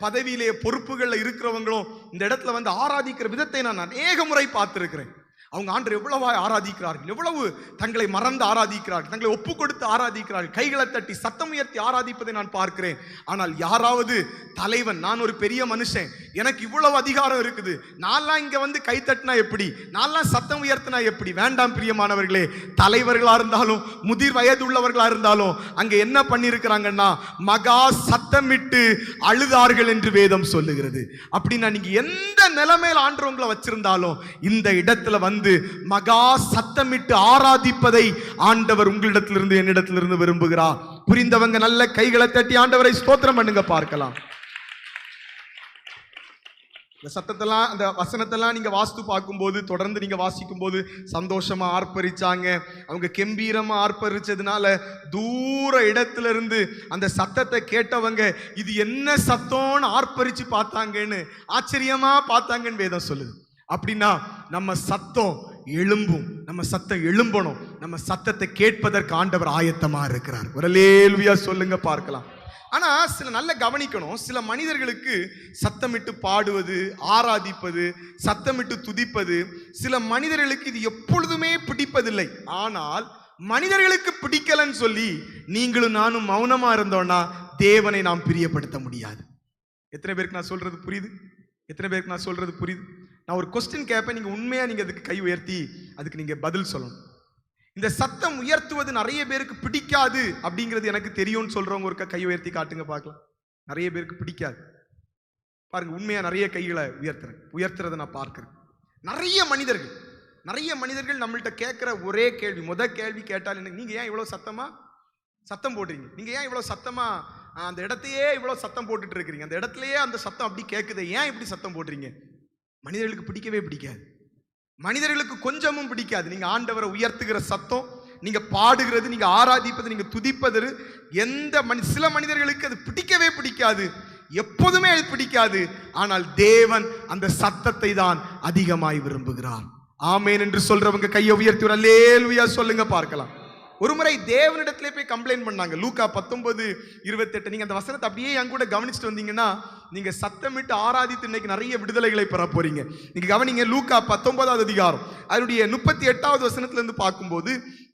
பதவியிலே பொறுப்புகள்ல இருக்கிறவங்களும் இந்த இடத்துல வந்து ஆராதிக்கிற விதத்தை நான் அநேக முறை பார்த்திருக்கிறேன். அவங்க ஆண்டவர் எவ்வளவு ஆராதிக்கிறார்கள், எவ்வளவு தங்களை மறந்து ஆராதிக்கிறார்கள், தங்களை ஒப்பு கொடுத்து ஆராதிக்கிறார்கள், கைகளை தட்டி சத்தம் உயர்த்தி ஆராதிப்பதை நான் பார்க்கிறேன். ஆனால் யாராவது தலைவன், நான் ஒரு பெரிய மனுஷன், எனக்கு இவ்வளவு அதிகாரம் இருக்குது, நான்லாம் இங்க வந்து கை தட்டினா எப்படி, நான்லாம் சத்தம் உயர்த்தினா எப்படி? வேண்டாம் பிரியமானவர்களே. தலைவர்களா இருந்தாலும் முதிர் வயது உள்ளவர்களா இருந்தாலும் அங்க என்ன பண்ணிருக்கிறாங்கன்னா மகா சத்தமிட்டு அழுதார்கள் என்று வேதம் சொல்லுகிறது. அப்படின்னா நீங்க எந்த நிலைமையில ஆண்டவங்களை வச்சிருந்தாலும் இந்த இடத்துல வந்து மகா சத்தமிட்டு ஆராதிப்பதை ஆண்டவர் உங்களிடத்திலிருந்து என்னிடத்திலிருந்து விரும்புகிறார். புரிந்தவங்க நல்ல கைகளை தட்டி ஆண்டவரை ஸ்தோத்திரம் பண்ணுங்க பார்க்கலாம். இந்த சத்தத்தெல்லாம், அந்த வசனத்தெல்லாம் நீங்க வாசித்து பார்க்கும்போது, தொடர்ந்து நீங்க வாசிக்கும் போது சந்தோஷமா ஆர்ப்பரிச்சாங்க. அவங்க கெம்பீரமா ஆர்ப்பரிச்சதுனால தூர இடத்துல இருந்து அந்த சத்தத்தை கேட்டவங்க இது என்ன சத்தம்னு ஆர்ப்பரிச்சு பார்த்தாங்கன்னு, ஆச்சரியமா பார்த்தாங்கன்னு வேதம் சொல்லுது. அப்படின்னா நம்ம சத்தம் எழும்பும், நம்ம சத்தம் எழும்பணும், நம்ம சத்தத்தை கேட்பதற்கு ஆண்டவர் ஆயத்தமா இருக்கிறார். ஒரு அல்லேலூயா சொல்லுங்க பார்க்கலாம். ஆனா சில நல்ல கவனிக்கணும், சில மனிதர்களுக்கு சத்தமிட்டு பாடுவது, ஆராதிப்பது, சத்தமிட்டு துதிப்பது சில மனிதர்களுக்கு இது எப்பொழுதுமே பிடிப்பதில்லை. ஆனால் மனிதர்களுக்கு பிடிக்கலன்னு சொல்லி நீங்களும் நானும் மௌனமா இருந்தோம்னா தேவனை நாம் பிரியப்படுத்த முடியாது. எத்தனை பேருக்கு நான் சொல்றது புரியுது? எத்தனை பேருக்கு நான் சொல்றது புரியுது? நான் ஒரு கொஸ்டின் கேட்பேன், நீங்க உண்மையா நீங்க அதுக்கு கை உயர்த்தி அதுக்கு நீங்க பதில் சொல்லணும். இந்த சத்தம் உயர்த்துவது நிறைய பேருக்கு பிடிக்காது அப்படிங்கிறது எனக்கு தெரியும்னு சொல்றவங்க ஒரு கை உயர்த்தி காட்டுங்க பார்க்கலாம். நிறைய பேருக்கு பிடிக்காது பாருங்க. உண்மையா நிறைய கைகளை உயர்த்துறதை நான் பார்க்கிறேன். நிறைய மனிதர்கள் நம்மள்ட்ட கேட்கிற ஒரே கேள்வி, கேள்வி கேட்டால் என்ன, நீங்க ஏன் இவ்வளவு சத்தம் போடுறீங்க? நீங்க ஏன் இவ்வளவு சத்தமா அந்த இடத்தையே இவ்வளவு சத்தம் போட்டுட்டு இருக்கிறீங்க? அந்த இடத்துலயே அந்த சத்தம் அப்படி கேட்குது, ஏன் இப்படி சத்தம் போடுறீங்க? மனிதர்களுக்கு பிடிக்கவே பிடிக்காது. மனிதர்களுக்கு கொஞ்சமும் பிடிக்காது. நீங்க ஆண்டவரை உயர்த்துகிற சத்தம், நீங்க பாடுகிறது, நீங்க ஆராதிப்பது, நீங்க துதிப்பது சில மனிதர்களுக்கு அது பிடிக்கவே பிடிக்காது. எப்போதுமே அது பிடிக்காது. ஆனால் தேவன் அந்த சத்தத்தை தான் அதிகமாய் விரும்புகிறார். ஆமென் என்று சொல்றவங்க கையை உயர்த்தி அல்லேலூயா சொல்லுங்க பார்க்கலாம். ஒரு முறை தேவனிடத்திலே போய் கம்ப்ளைண்ட் பண்ணாங்க. லூக்கா 19:28. நீங்க அந்த வசனத்தை அப்படியே என் கூட கவனிச்சுட்டு வந்தீங்கன்னா நீங்க சத்தமிட்டு ஆராதித்து இன்னைக்கு நிறைய விடுதலைகளை பெற போறீங்க. நீங்க கவனிங்க, லூக்கா 19வது அதிகாரம் அதனுடைய 38வது வசனத்துல இருந்து பார்க்கும்போது,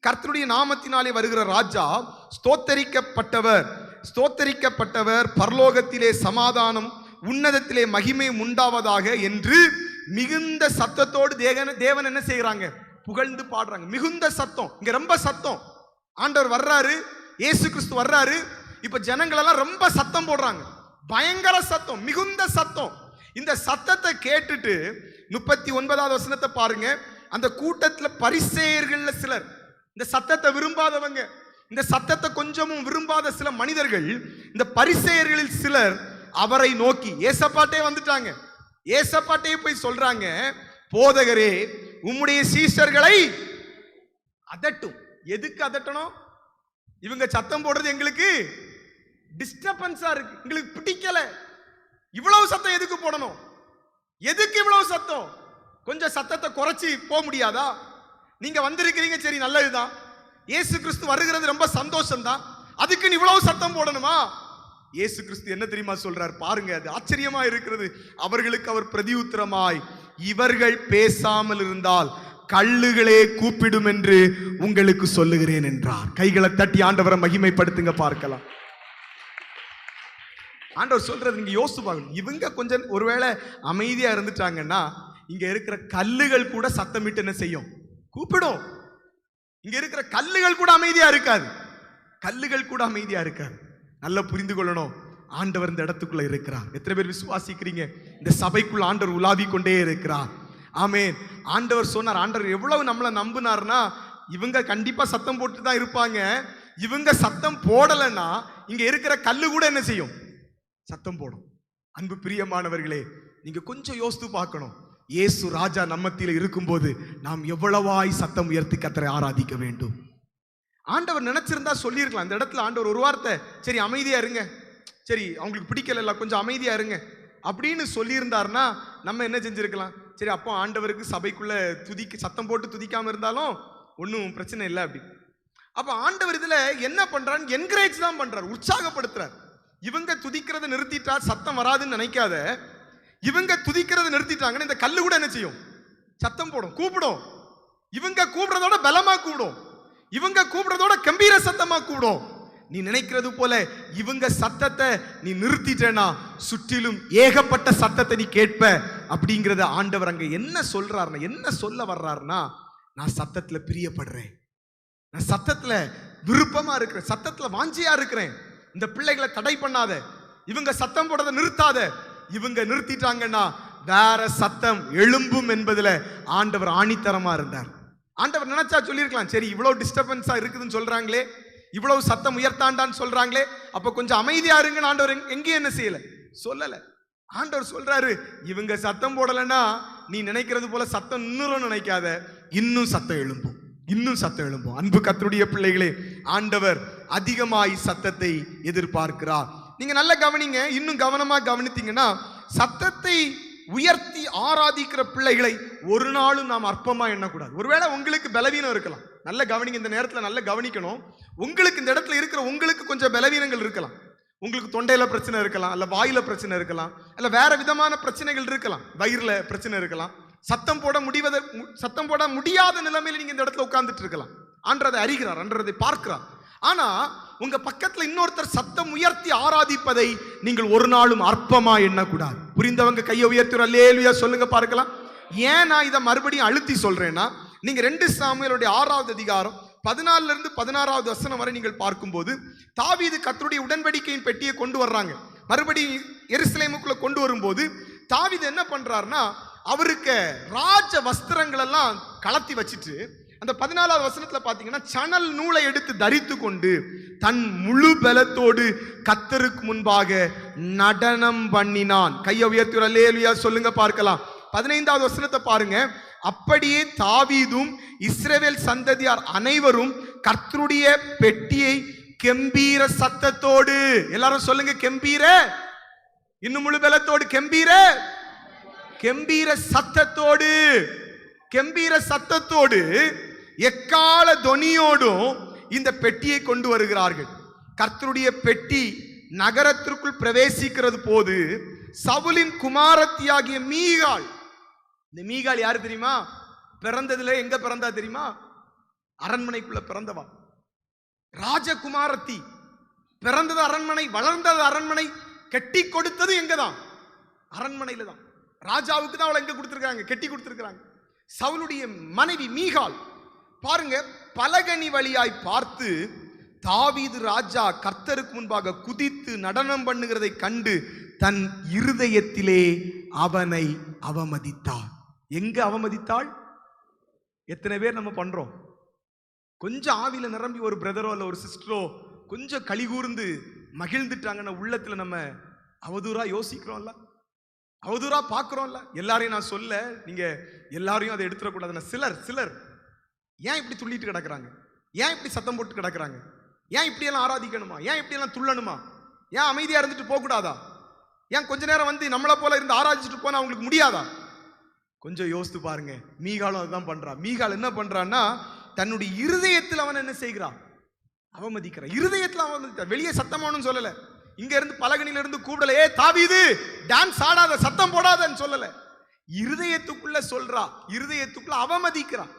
கர்த்தருடைய நாமத்தினாலே வருகிற ராஜா ஸ்தோத்தரிக்கப்பட்டவர், பரலோகத்திலே சமாதானம், உன்னதத்திலே மகிமை உண்டாவதாக என்று மிகுந்த சத்தத்தோடு தேவன் என்ன செய்யறாங்க? புகழ்ந்து பாடுறாங்க. மிகுந்த சத்தம். இங்க ரொம்ப சத்தம். ஆண்டவர் வர்றாரு, இயேசு கிறிஸ்து வர்றாரு. இப்ப ஜனங்கள் எல்லாம் ரொம்ப சத்தம் போடுறாங்க. பயங்கர சத்தம், மிகுந்த சத்தம். இந்த சத்தத்தை கேட்டுட்டு 39வது வசனத்தை பாருங்க. அந்த கூட்டத்துல பரிசேயர்கள்ல சிலர், இந்த சத்தத்தை விரும்பாதவங்க, இந்த சத்தத்தை கொஞ்சமும் விரும்பாத சில மனிதர்கள், இந்த பரிசேயர்களில் சிலர் அவரை நோக்கி, ஏசப்பாட்டே வந்துட்டாங்க, ஏசப்பாட்டே போய் சொல்றாங்க, போதகரே உம்முடைய சீஷர்களை அதட்டும். எதுக்கு அதட்டணும்? இவங்க சத்தம் போடுறது எங்களுக்கு டிஸ்டர்பன்ஸா இருக்கு, எங்களுக்கு பிடிக்கல. இவ்வளவு சத்தம் எதுக்கு போடணும்? எதுக்கு இவ்வளவு சத்தம்? கொஞ்சம் சத்தத்தை குறைச்சி போக முடியாதா? நீங்க வந்திருக்கிறீங்க, சரி நல்லதுதான், இயேசு கிறிஸ்து வருகிறது ரொம்ப சந்தோஷம் தான், அதுக்கு இவ்வளவு சத்தம் போடணுமா? இயேசு கிறிஸ்து என்ன தெரியுமா சொல்றார் பாருங்க, அது ஆச்சரியமா இருக்கிறது. அவர்களுக்கு அவர் பிரதியுத்தரமாய், இவர்கள் பேசாமல் இருந்தால் கல்லுகளே கூப்பிடும் என்று உங்களுக்கு சொல்லுகிறேன் என்றார். கைகளை தட்டி ஆண்டவரை மகிமைப்படுத்துங்க பார்க்கலாம். ஆண்டவர் சொல்றது நீங்க யோசிச்சு பாருங்க. இவங்க கொஞ்சம் ஒருவேளை அமைதியா இருந்துட்டாங்கன்னா இங்க இருக்கிற கல்லுகள் கூட சத்தமிட்டு என்ன செய்யும்? கூப்பிடும். இங்க இருக்கிற கல்லுகள் கூட அமைதியா இருக்காது. நல்லா புரிந்து கொள்ளணும், ஆண்டவர் இந்த இடத்துக்குள்ள இருக்கிறார். எத்தனை பேர் விசுவாசிக்கிறீங்க? இந்த சபைக்குள்ள ஆண்டவர் உலாவி கொண்டே இருக்கிறார். ஆமென். ஆண்டவர் சொன்னார், ஆண்டவர் எவ்வளவு நம்மளை நம்பினார்னா, இவங்க கண்டிப்பா சத்தம் போட்டு தான் இருப்பாங்க, இவங்க சத்தம் போடலைன்னா இங்க இருக்கிற கல்லு கூட என்ன செய்யும்? சத்தம் போடும். அன்பு பிரியமானவர்களே, நீங்க கொஞ்சம் யோசித்து பார்க்கணும். இயேசு ராஜா நம்மத்தில இருக்கும்போது நாம் எவ்வளவாய் சத்தம் உயர்த்தி கர்த்தரை ஆராதிக்க வேண்டும். ஆண்டவர் நினைச்சிருந்தா சொல்லியிருக்கலாம். அந்த இடத்துல ஆண்டவர் ஒரு வார்த்தை, சரி அமைதியா இருங்க, சரி அவங்களுக்கு பிடிக்கல, கொஞ்சம் அமைதியா இருங்க அப்படின்னு சொல்லியிருந்தாருன்னா நம்ம என்ன செஞ்சிருக்கலாம்? சரி அப்போ ஆண்டவருக்கு சபைக்குள்ள சத்தம் போட்டு துதிக்காம இருந்தாலும் ஒன்றும் பிரச்சனை இல்லை அப்படி. அப்ப ஆண்டவர் இதுல என்ன பண்றான்னு என்கரேஜ் தான் பண்றார், உற்சாகப்படுத்துறார். இவங்க துதிக்கிறத நிறுத்திட்டா சத்தம் வராதுன்னு நினைக்காத, இவங்க துதிக்கிறத நிறுத்திட்டாங்கன்னு இந்த கல்லு கூட என்ன செய்யும்? சத்தம் போடும், கூப்பிடும். இவங்க கூப்பிடுறதோட பலமா கூடும், இவங்க கூப்பிடுறதோட கம்பீர சத்தமா கூடும். நீ நினைக்கிறது போல இவங்க சத்தத்தை நீ நிறுத்திட்டேனா சுற்றிலும் ஏகப்பட்ட சத்தத்தை நீ கேட்ப அப்படிங்கறத ஆண்டவர் அங்க என்ன சொல்றாருன்னா, என்ன சொல்ல வர்றாருன்னா, நான் சத்தத்துல பிரியப்படுறேன், நான் சத்தத்துல விருப்பமா இருக்கிறேன், சத்தத்துல வாஞ்சியா இருக்கிறேன். இந்த பிள்ளைகளை தடை பண்ணாத, இவங்க சத்தம் போடுறதை நிறுத்தாத. இவங்க நிறுத்திட்டாங்கன்னா வேற சத்தம் எழும்பும் என்பதுல ஆண்டவர் ஆணித்தரமா இருந்தார். ஆண்டவர் நினைச்சா சொல்லியிருக்கலாம், சரி இவ்வளவு டிஸ்டர்பன்ஸா இருக்குதுன்னு சொல்றாங்களே, இவ்வளவு சத்தம் உயர்த்தாண்டான்னு சொல்றாங்களே, அப்ப கொஞ்சம் அமைதியா இருங்கன்னு ஆண்டவர் எங்கேயும் என்ன செய்யல, சொல்லல. ஆண்டவர் சொல்றாரு, இவங்க சத்தம் போடலன்னா நீ நினைக்கிறது போல சத்தம் இன்னும் நினைக்காத, இன்னும் சத்தம் எழும்பும், இன்னும் சத்தம் எழும்பும். அன்பு கர்த்தருடைய பிள்ளைகளே, ஆண்டவர் அதிகமாய் சத்தத்தை எதிர்பார்க்கிறார். நீங்க நல்ல கவனிங்க, இன்னும் கவனமா கவனித்தீங்கன்னா, சத்தத்தை உயர்த்தி ஆராதிக்கிற பிள்ளைகளை ஒரு நாளும் நாம் அற்பமா எண்ணக்கூடாது. ஒருவேளை உங்களுக்கு பலவீனம் இருக்கலாம், நல்ல கவனிங்க, இந்த நேரத்தில் நல்ல கவனிக்கணும். உங்களுக்கு இந்த இடத்துல இருக்கிற உங்களுக்கு கொஞ்சம் பலவீனங்கள் இருக்கலாம். உங்களுக்கு தொண்டையில பிரச்சனை இருக்கலாம், அல்ல வாயில பிரச்சனை இருக்கலாம், அல்ல வேற விதமான பிரச்சனைகள் இருக்கலாம், வயிறுல பிரச்சனை இருக்கலாம், சத்தம் போட முடியாத நிலைமையில நீங்க இந்த இடத்துல உட்கார்ந்துட்டு இருக்கலாம். ஆண்டவரை அறிகிறார், ஆண்டவரை பார்க்கிறார். ஆனா உங்க பக்கத்துல இன்னொருத்தர் சத்தம் உயர்த்தி ஆராதிப்பதை நீங்கள் ஒரு நாளும் அற்பமா எண்ணக்கூடாது. புரிந்தவங்க கையை உயர்த்தி அல்லேலூயா சொல்லுங்க பார்க்கலாம். ஏன் நான் இதை மறுபடியும் அழுத்தி சொல்றேன்னா, நீங்க 2 சாமுவேலுடைய 6வது அதிகாரம் 14 இருந்து 16வது வசனம் வரை நீங்கள் பார்க்கும்போது, தாவீது கர்த்தருடைய உடன்படிக்கையின் பெட்டியை கொண்டு வர்றாங்க. மறுபடியும் எருசலேமுக்குள்ள கொண்டு வரும்போது தாவீது என்ன பண்றாருன்னா, அவருக்கு ராஜ வஸ்திரங்கள் எல்லாம் கலத்தி வச்சுட்டு, அந்த 14வது வசனத்துல பாத்தீங்கன்னா, சணல் நூலை எடுத்து தரித்து கொண்டு தன் முழு பலத்தோடு கர்த்தருக்கு முன்பாக நடனம் பண்ணினான். கையை உயர்த்தி அல்லேலூயா சொல்லுங்க பார்க்கலாம். 15வது வசனத்தை பாருங்க. அப்படியே தாவீதும் இஸ்ரவேல் சந்ததியார் அனைவரும் கர்த்தருடைய பெட்டியை கெம்பீர சத்தத்தோடு, எல்லாரும் சொல்லுங்க கெம்பீர, இன்னும் முழு பலத்தோடு கெம்பீர சத்தத்தோடு, கெம்பீர சத்தத்தோடு எக்கால தொனியோடும் இந்த பெட்டியை கொண்டு வருகிறார்கள். கர்த்தருடைய பெட்டி நகரத்திற்குள் பிரவேசிக்கிறது போது சவுலின் குமாரத்தியாகிய மீகாள், இந்த மீகாள் யாரு தெரியுமா? பிறந்ததுல எங்க பிறந்தா தெரியுமா? அரண்மனைக்குள்ள பிறந்தவா, ராஜகுமாரத்தி. பிறந்தது அரண்மனை, வளர்ந்தது அரண்மனை, கட்டி கொடுத்தது எங்கதான்? அரண்மனையில தான். ராஜாவுக்கு தான் அவளை எங்க கொடுத்திருக்காங்க? கட்டி கொடுத்திருக்காங்க. சவுலுடைய மனைவி மீகாள் பாருங்க, பலகனி வழியாய் பார்த்து தாவீது ராஜா கர்த்தருக்கு முன்பாக குதித்து நடனம் பண்ணுகிறதை கண்டு தன் இருதயத்திலே அவனை அவமதித்தாள். எங்க அவமதித்தாள்? எத்தனை பேர் நம்ம பண்றோம்? கொஞ்சம் ஆவில நிரம்பி ஒரு பிரதரோ இல்ல ஒரு சிஸ்டரோ கொஞ்சம் கலிகூர்ந்து மகிழ்ந்துட்டாங்கன்னா உள்ளத்துல நம்ம அவதூறா யோசிக்கிறோம்ல, அவதூறா பார்க்கிறோம்ல. எல்லாரையும் நான் சொல்ல, நீங்க எல்லாரையும் அதை எடுத்துடக்கூடாதுன்னா, சிலர் ஏன் இப்படி துள்ளிட்டு கிடக்குறாங்க? ஏன் இப்படி சத்தம் போட்டு கிடக்குறாங்க? ஏன் இப்படி எல்லாம் ஆராதிக்கணுமா? ஏன் இப்படி எல்லாம் துள்ளணுமா? ஏன் அமைதியா இருந்துட்டு போக கூடாதா? ஏன் கொஞ்ச நேரம் வந்து நம்மளை போல இருந்து ஆராய்ச்சிட்டு போனா அவங்களுக்கு முடியாதா? கொஞ்சம் யோசித்து பாருங்க. மீகாலும் அதுதான் பண்றான். மீகால் என்ன பண்றான்னா, தன்னுடைய இருதயத்தில் அவன் என்ன செய்கிறான்? அவமதிக்கிறான். இருதயத்தில் அவமதிக்கிறான். வெளியே சத்தமானு சொல்லல, இங்க இருந்து பலகனில இருந்து கூப்பிடல, ஏ தாவீது டான்ஸ் ஆடாத, சத்தம் போடாதன்னு சொல்லல, இருதயத்துக்குள்ள சொல்றா, இருதயத்துக்குள்ள அவமதிக்கிறான்.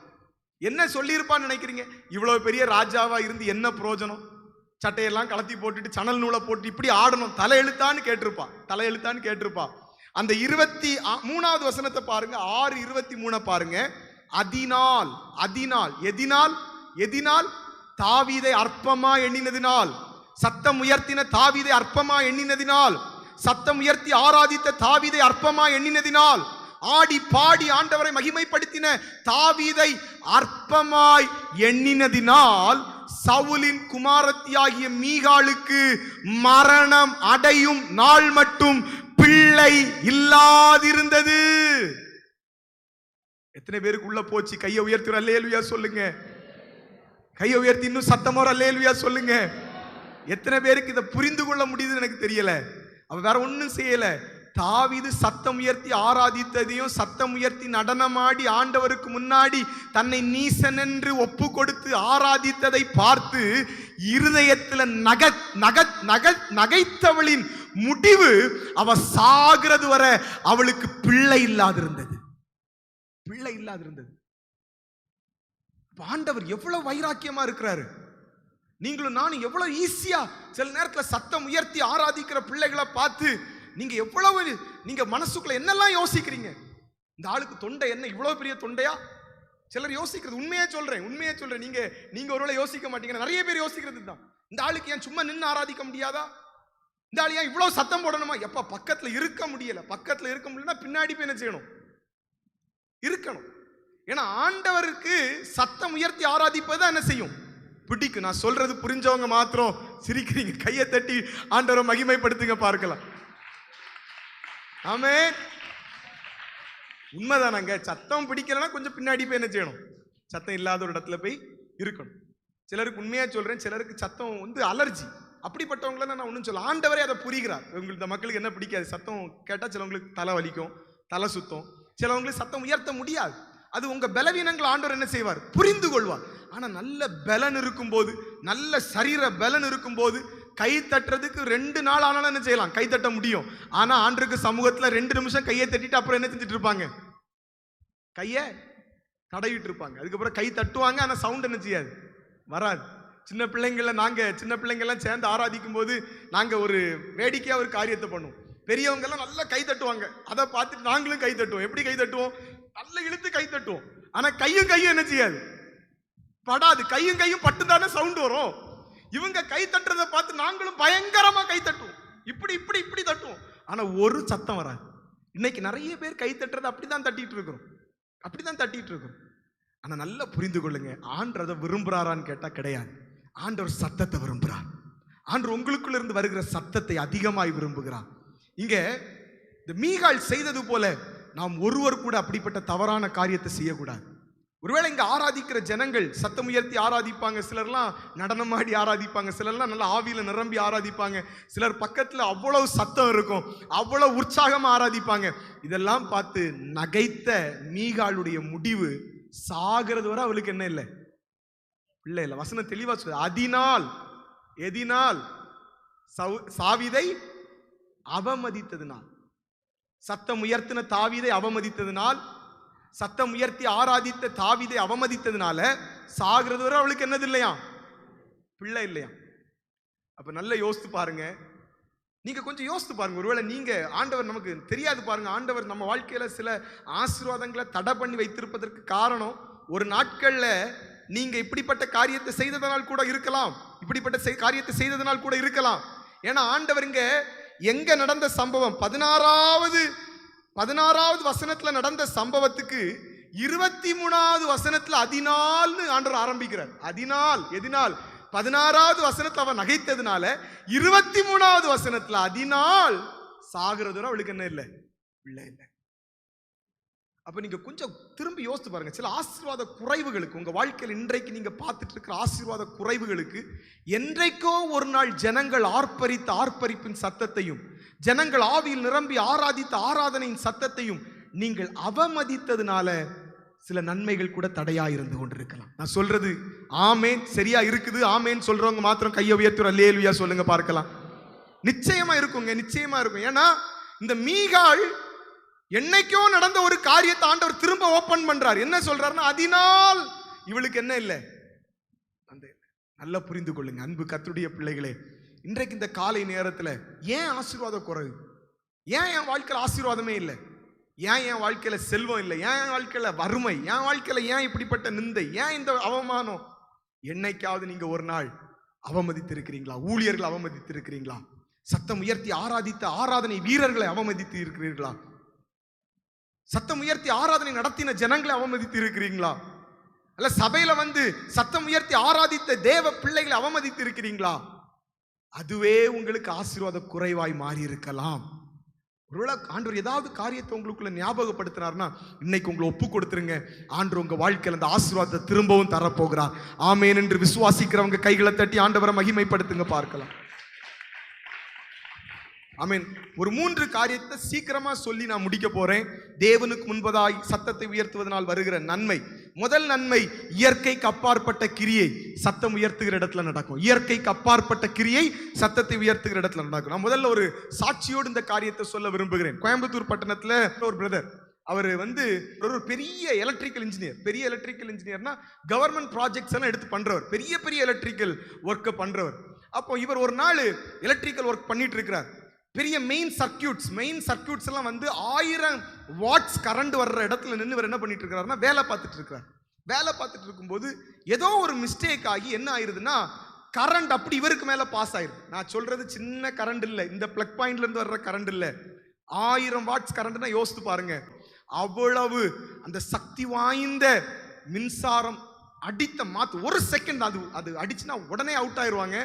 என்ன சொல்லியிருப்பான்னு நினைக்கிறீங்க? இவ்வளவு பெரிய ராஜாவா இருந்து என்ன பிரயோஜனம்? சட்டையெல்லாம் கலத்தி போட்டுட்டு சணல் நூலை போட்டு இப்படி ஆடணும், தலையெழுத்தான்னு கேட்டிருப்பா. அந்த 23வது வசனத்தை பாருங்க, 6:23 பாருங்க. எதினால் தாவீதை அற்பமா எண்ணினதினால், சத்தம் உயர்த்தின தாவீதை அற்பமா எண்ணினதினால், சத்தம் உயர்த்தி ஆராதித்த தாவீதை அற்பமா எண்ணினதினால், ஆடி பாடி ஆண்டவரை மகிமைப்படுத்தின தாவீதை அற்பமாய் எண்ணினதினால் சவுலின் குமாரத்தியாகிய மீகாளுக்கு மரணம் அடையும் நாள் மட்டும் பிள்ளை இல்லாதிருந்தது. எத்தனை பேருக்கு உள்ள போச்சு? கையை உயர்த்தி அல்லேலூயா சொல்லுங்க. கையை உயர்த்தி இன்னும் சத்தமோர அல்லேலூயா சொல்லுங்க. எத்தனை பேருக்கு இதை புரிந்து கொள்ள முடியுதுன்னு எனக்கு தெரியல. அவ வேற ஒன்னும் செய்யல. தாவீது சத்தம் உயர்த்தி ஆராதித்ததையும், சத்தம் உயர்த்தி நடனமாடி ஆண்டவருக்கு முன்னாடி தன்னை நீசன் என்று ஒப்பு கொடுத்து ஆராதித்ததை பார்த்து இருதயத்தில் நகைத்தவளின் முடிவு அவ சாகிறது வரை அவளுக்கு பிள்ளை இல்லாதிருந்தது. ஆண்டவர் எவ்வளவு வைராக்கியமா இருக்கிறாரு. நீங்களும் நானும் எவ்வளவு ஈஸியா சில நேரத்தில் சத்தம் உயர்த்தி ஆராதிக்கிற பிள்ளைகளை பார்த்து நீங்க எவ்வளவு நீங்க மனசுக்குள்ள என்னெல்லாம் யோசிக்கிறீங்க? இந்த ஆளுக்கு தொண்டை என்ன இவ்வளவு பெரிய தொண்டையா? சிலர் யோசிக்கிறது. உண்மையே சொல்றேன். நீங்க ஒருவேளை யோசிக்க மாட்டீங்க, நிறைய பேர் யோசிக்கிறது தான். இந்த ஆளுக்கு ஏன் சும்மா நின்று ஆராதிக்க முடியாதா? இந்த ஆளு ஏன் இவ்வளவு சத்தம் போடணுமா? எப்ப பக்கத்துல இருக்க முடியலன்னா பின்னாடி போய் என்ன செய்யணும்? இருக்கணும். ஏன்னா ஆண்டவருக்கு சத்தம் உயர்த்தி ஆராதிப்பது என்ன செய்யும்? பிடிக்கும். நான் சொல்றது புரிஞ்சவங்க மாத்திரம் சிரிக்கிறீங்க. கையை தட்டி ஆண்டவரை மகிமைப்படுத்துங்க பார்க்கலாம். ஆமென். உண்மைதானங்க. சத்தம் பிடிக்கலன்னா கொஞ்சம் பின்னாடி போய் என்ன செய்யணும்? சத்தம் இல்லாத ஒரு இடத்துல போய் இருக்கணும். சிலருக்கு உண்மையா சொல்றேன், சிலருக்கு சத்தம் வந்து அலர்ஜி. அப்படிப்பட்டவங்கள நான் ஒன்றும் சொல்ல, ஆண்டவரே அதை புரிகிறார். உங்களுக்கு இந்த மக்களுக்கு என்ன பிடிக்காது? சத்தம் கேட்டால் சிலவங்களுக்கு தலை வலிக்கும், தலை சுத்தம். சிலவங்களுக்கு சத்தம் உயர்த்த முடியாது. அது உங்க பலவீனங்கள் ஆண்டவர் என்ன செய்வார்? புரிந்து கொள்வார். ஆனா நல்ல பலன் இருக்கும்போது, நல்ல சரீர பலன் இருக்கும்போது கை தட்டுறதுக்கு 2 நாள் ஆனாலும் என்ன செய்யலாம், கை தட்ட முடியும். ஆனா ஆண்டருக்கு சமூகத்துல 2 நிமிஷம் கையை தட்டிட்டு அப்புறம் என்ன செஞ்சுட்டு இருப்பாங்க, கையை தடவிட்டு இருப்பாங்க. அதுக்கப்புறம் கை தட்டுவாங்க, ஆனா சவுண்ட் என்ன செய்யாது, வராது. சின்ன பிள்ளைங்கள்லாம் சேர்ந்து ஆராதிக்கும் போது நாங்க ஒரு வேடிக்கையா ஒரு காரியத்தை பண்ணுவோம். பெரியவங்க எல்லாம் நல்லா கை தட்டுவாங்க, அதை பார்த்துட்டு நாங்களும் கை தட்டுவோம். எப்படி கை தட்டுவோம், நல்லா இழுத்து கை தட்டுவோம். ஆனா கையும் என்ன செய்யாது, படாது. கையும் பட்டுதானே சவுண்ட் வரும். இவங்க கை தட்டுறதை பார்த்து நாங்களும் பயங்கரமா கை தட்டுவோம், இப்படி தட்டுவோம். ஆனா ஒரு சத்தம் வராது. இன்னைக்கு நிறைய பேர் கை தட்டுறதை அப்படிதான் தட்டிட்டு இருக்கிறோம். ஆனா நல்லா புரிந்து கொள்ளுங்க, ஆண்டவர் அதை விரும்புறாரான்னு கேட்டா கிடையாது. ஆண்டவர் சத்தத்தை விரும்புகிறார். ஆண்டவர் உங்களுக்குள்ள இருந்து வருகிற சத்தத்தை அதிகமாய் விரும்புகிறார். இங்க இந்த மீகாள் செய்தது போல நாம் ஒருவர் கூட அப்படிப்பட்ட தவறான காரியத்தை செய்யக்கூடாது. ஒருவேளை இங்க ஆராதிக்கிற ஜனங்கள் சத்தம் உயர்த்தி ஆராதிப்பாங்க, சிலர்லாம் நடனமாடி ஆராதிப்பாங்க, சிலர்லாம் நல்லா ஆவியில நிரம்பி ஆராதிப்பாங்க, சிலர் பக்கத்துல அவ்வளவு சத்தம் இருக்கும், அவ்வளவு உற்சாகமா ஆராதிப்பாங்க. இதெல்லாம் பார்த்து நகைத்த மீகாளுடைய முடிவு சாகிறது வரை அவளுக்கு என்ன இல்லை, பிள்ளை இல்லை. வசனம் தெளிவா சொல்லுது, எதினால் சாவிதை அவமதித்ததுனால், சத்தம் உயர்த்தின தாவீதை அவமதித்ததுனால், சத்தம் உயர்த்தி ஆராதித்த தாவீதை அவமதித்ததுனால சாகிறது வரை அவளுக்கு என்னது இல்லையா, பிள்ளை இல்லையா. அப்ப நல்ல யோசித்து பாருங்க, நீங்க கொஞ்சம் யோசித்து பாருங்க. ஒருவேளை நீங்க, ஆண்டவர் நமக்கு தெரியாது பாருங்க, ஆண்டவர் நம்ம வாழ்க்கையில சில ஆசீர்வாதங்களை தடை பண்ணி வைத்திருப்பதற்கு காரணம் ஒரு நாட்கள்ல நீங்க இப்படிப்பட்ட காரியத்தை செய்ததனால் கூட இருக்கலாம், காரியத்தை செய்ததனால் கூட இருக்கலாம். ஏன்னா ஆண்டவர் இங்க எங்க நடந்த சம்பவம், 16வது வசனத்துல நடந்த சம்பவத்துக்கு 23வது வசனத்துல அதினால்னு ஆண்டவர் ஆரம்பிக்கிறார். எதினால் 16வது வசனத்துல அவன் நகைத்ததுனால 23வது வசனத்துல அதினால் சாகிறது அவளுக்கு என்ன இல்லை, பிள்ளை இல்லை. அப்ப நீங்க கொஞ்சம் திரும்பி யோசித்து பாருங்க, சில ஆசீர்வாத குறைவுகளுக்கு உங்க வாழ்க்கையில் இன்றைக்கு நீங்க பார்த்துட்டு இருக்கிற ஆசீர்வாத குறைவுகளுக்கு என்றைக்கோ ஒரு நாள் ஜனங்கள் ஆர்ப்பரித்த ஆர்ப்பரிப்பின் சத்தத்தையும், ஜனங்கள் ஆவியில் நிரம்பி ஆராதித்த ஆராதனையின் சத்தத்தையும் நீங்கள் அவமதித்ததுனால சில நன்மைகள் கூட தடையா இருந்து கொண்டிருக்கலாம். நான் சொல்றது ஆமேன் சரியா இருக்குது. ஆமேன் சொல்றவங்க மாத்திரம் கையை உயர்த்துற அல்லேலூயா சொல்லுங்க பார்க்கலாம். நிச்சயமா இருக்குங்க, நிச்சயமா இருக்கும். ஏன்னா இந்த மீகாள் என்னைக்கோ நடந்த ஒரு காரியத்தை ஆண்டவர் திரும்ப ஓபன் பண்றார். என்ன சொல்றாருன்னா, அதனால் இவளுக்கு என்ன இல்லை, அந்த நல்லா புரிந்து கொள்ளுங்க அன்பு கர்த்தருடைய பிள்ளைகளே. இன்றைக்கு இந்த காலை நேரத்துல ஏன் ஆசீர்வாத குறைவு, ஏன் என் வாழ்க்கையில் ஆசீர்வாதமே இல்லை, ஏன் என் வாழ்க்கையில செல்வம் இல்லை, ஏன் என் வாழ்க்கையில வறுமை, என் வாழ்க்கையில ஏன் இப்படிப்பட்ட நிந்தை, ஏன் இந்த அவமானம்? என்னைக்காவது நீங்க ஒரு நாள் அவமதித்து இருக்கிறீங்களா? ஊழியர்களை அவமதித்து இருக்கிறீங்களா? சத்தம் உயர்த்தி ஆராதித்த ஆராதனை வீரர்களை அவமதித்து இருக்கிறீர்களா? சத்தம் உயர்த்தி ஆராதனை நடத்தின ஜனங்களை அவமதித்து இருக்கிறீங்களா? அல்ல சபையில வந்து சத்தம் உயர்த்தி ஆராதித்த தேவ பிள்ளைகளை அவமதித்து இருக்கிறீங்களா? அதுவே உங்களுக்கு ஆசீர்வாத குறைவாய் மாறி இருக்கலாம். ஒருவேளை ஆண்டவர் ஏதாவது காரியத்தை உங்களுக்குள்ள ஞாபகப்படுத்தினார்னா இன்னைக்கு உங்களை ஒப்பு கொடுத்துருங்க. ஆண்டவர் உங்க வாழ்க்கையில் அந்த ஆசீர்வாதத்தை திரும்பவும் தரப்போகிறார். ஆமேன் என்று விசுவாசிக்கிறவங்க கைகளை தட்டி ஆண்டவரை மகிமைப்படுத்துங்க பார்க்கலாம். ஆமீன். ஒரு 3 காரியத்தை சீக்கிரமா சொல்லி நான் முடிக்க போறேன். தேவனுக்கு முன்பதாய் சத்தத்தை உயர்த்துவதனால் வருகிற நன்மை. முதல் நன்மை, இயற்கைக்கு அப்பாற்பட்ட கிரியை சத்தம் உயர்த்துகிற இடத்துல நடக்கும். இயற்கைக்கு அப்பாற்பட்ட கிரியை சத்தத்தை உயர்த்துகிற இடத்துல நடக்கும். நான் முதல்ல ஒரு சாட்சியோடு இந்த காரியத்தை சொல்ல விரும்புகிறேன். கோயம்புத்தூர் பட்டணத்துல ஒரு பிரதர், அவர் வந்து ஒரு பெரிய எலக்ட்ரிக்கல் இன்ஜினியர்னா கவர்மெண்ட் ப்ராஜெக்ட்ஸ் எல்லாம் எடுத்து பண்றவர், பெரிய எலக்ட்ரிக்கல் ஒர்க்கை பண்றவர். அப்போ இவர் ஒரு நாள் எலக்ட்ரிக்கல் ஒர்க் பண்ணிட்டு இருக்கிறார். பெரிய மெயின் சர்க்யூட்ஸ் எல்லாம் வந்து 1000 வாட்ஸ் கரண்ட் வர்ற இடத்துல நின்று இவர் என்ன பண்ணிட்டு இருக்கிறாருன்னா வேலை பார்த்துட்டு இருக்கும்போது ஏதோ ஒரு மிஸ்டேக் ஆகி என்ன ஆயிருதுன்னா கரண்ட் அப்படி இவருக்கு மேல பாஸ் ஆயிருது. நான் சொல்றது சின்ன கரண்ட் இல்லை, இந்த பிளக் பாயிண்ட்ல இருந்து வர்ற கரண்ட் இல்லை, 1000 வாட்ஸ் கரண்ட்னா யோசித்து பாருங்க. அவ்வளவு அந்த சக்தி வாய்ந்த மின்சாரம் அடித்த மாத்து ஒரு செகண்ட் அது அடிச்சுன்னா உடனே அவுட் ஆயிருவாங்க.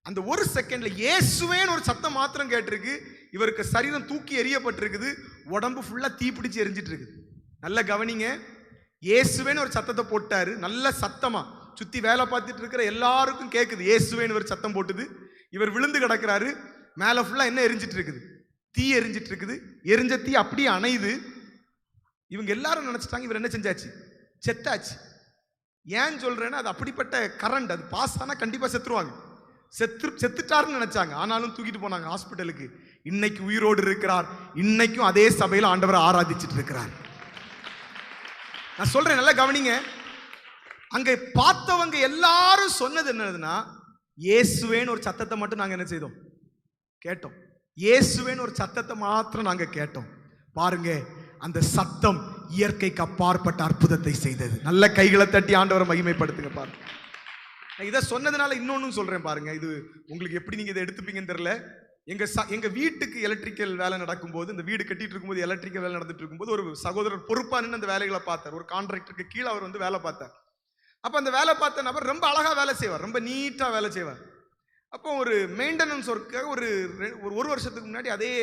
அந்த ஒரு செகண்ட்ல இயேசுவேன்னு ஒரு சத்தம் மாத்திரம் கேட்டிருக்கு. இவருக்கு சரீரம் தூக்கி எறியப்பட்டிருக்குது, உடம்பு ஃபுல்லா தீப்பிடிச்சு எரிஞ்சிட்டு இருக்குது. நல்ல கவனிங்க, இயேசுவேன்னு ஒரு சத்தத்தை போட்டாரு, நல்ல சத்தமா சுத்தி வேலை பார்த்துட்டு இருக்கிற எல்லாருக்கும் கேட்குது. இயேசுவேன்னு ஒரு சத்தம் போட்டுது. இவர் விழுந்து கிடக்கிறாரு. மேல ஃபுல்லா என்ன எரிஞ்சிட்டு இருக்குது, தீ எரிஞ்சிட்டு இருக்குது. எரிஞ்ச தீ அப்படியே அணையுது. இவங்க எல்லாரும் நினைச்சிட்டாங்க இவர் என்ன செஞ்சாச்சு, செத்தாச்சு. ஏன் சொல்றேன்னா அது அப்படிப்பட்ட கரண்ட், அது பாஸ் ஆனா கண்டிப்பா செத்துருவாங்க. செத்துட்டாருன்னு நினைச்சாங்க. ஆனாலும் தூக்கிட்டு போனாங்க ஹாஸ்பிட்டலுக்கு. இன்னைக்கு உயிரோடு இருக்கிறார். இன்னைக்கும் அதே சபையில் ஆண்டவரை ஆராதிச்சுட்டு இருக்கிறார். நான் சொல்றேன், நல்லா கவனிங்க. அங்க பார்த்தவங்க எல்லாரும் சொன்னது என்னதுன்னா, இயேசுவேன்னு ஒரு சத்தத்தை மட்டும் நாங்க என்ன செய்தோம்? கேட்டோம். இயேசுவேன்னு ஒரு சத்தத்தை மாத்திரம் நாங்க கேட்டோம். பாருங்க, அந்த சத்தம் இயற்கைக்கு அப்பாற்பட்ட அற்புதத்தை செய்தது. நல்ல கைகளை தட்டி ஆண்டவரை மகிமைப்படுத்துங்க. பாருங்க, இதை சொன்னதுனால இன்னொன்னு சொல்றேன் பாருங்க. இது உங்களுக்கு எப்படி நீங்க இதை எடுத்துப்பீங்கன்னு தெரியல. எங்க வீட்டுக்கு எலக்ட்ரிக்கல் வேலை நடக்கும்போது, இந்த வீடு கட்டிட்டு இருக்கும்போது எலக்ட்ரிக்கல் வேலை நடந்துட்டு இருக்கும்போது ஒரு சகோதரர் பொறுப்பா நின்று அந்த வேலைகளை பார்த்தார். ஒரு கான்ட்ராக்டருக்கு கீழே அவர் வந்து வேலை பார்த்தார். அப்ப அந்த வேலை பார்த்த நபர் ரொம்ப அழகா வேலை செய்வார், ரொம்ப நீட்டா வேலை செய்வார். அப்போ ஒரு மெயின்டெனன்ஸ் ஒர்க்காக ஒரு வருஷத்துக்கு முன்னாடி அதே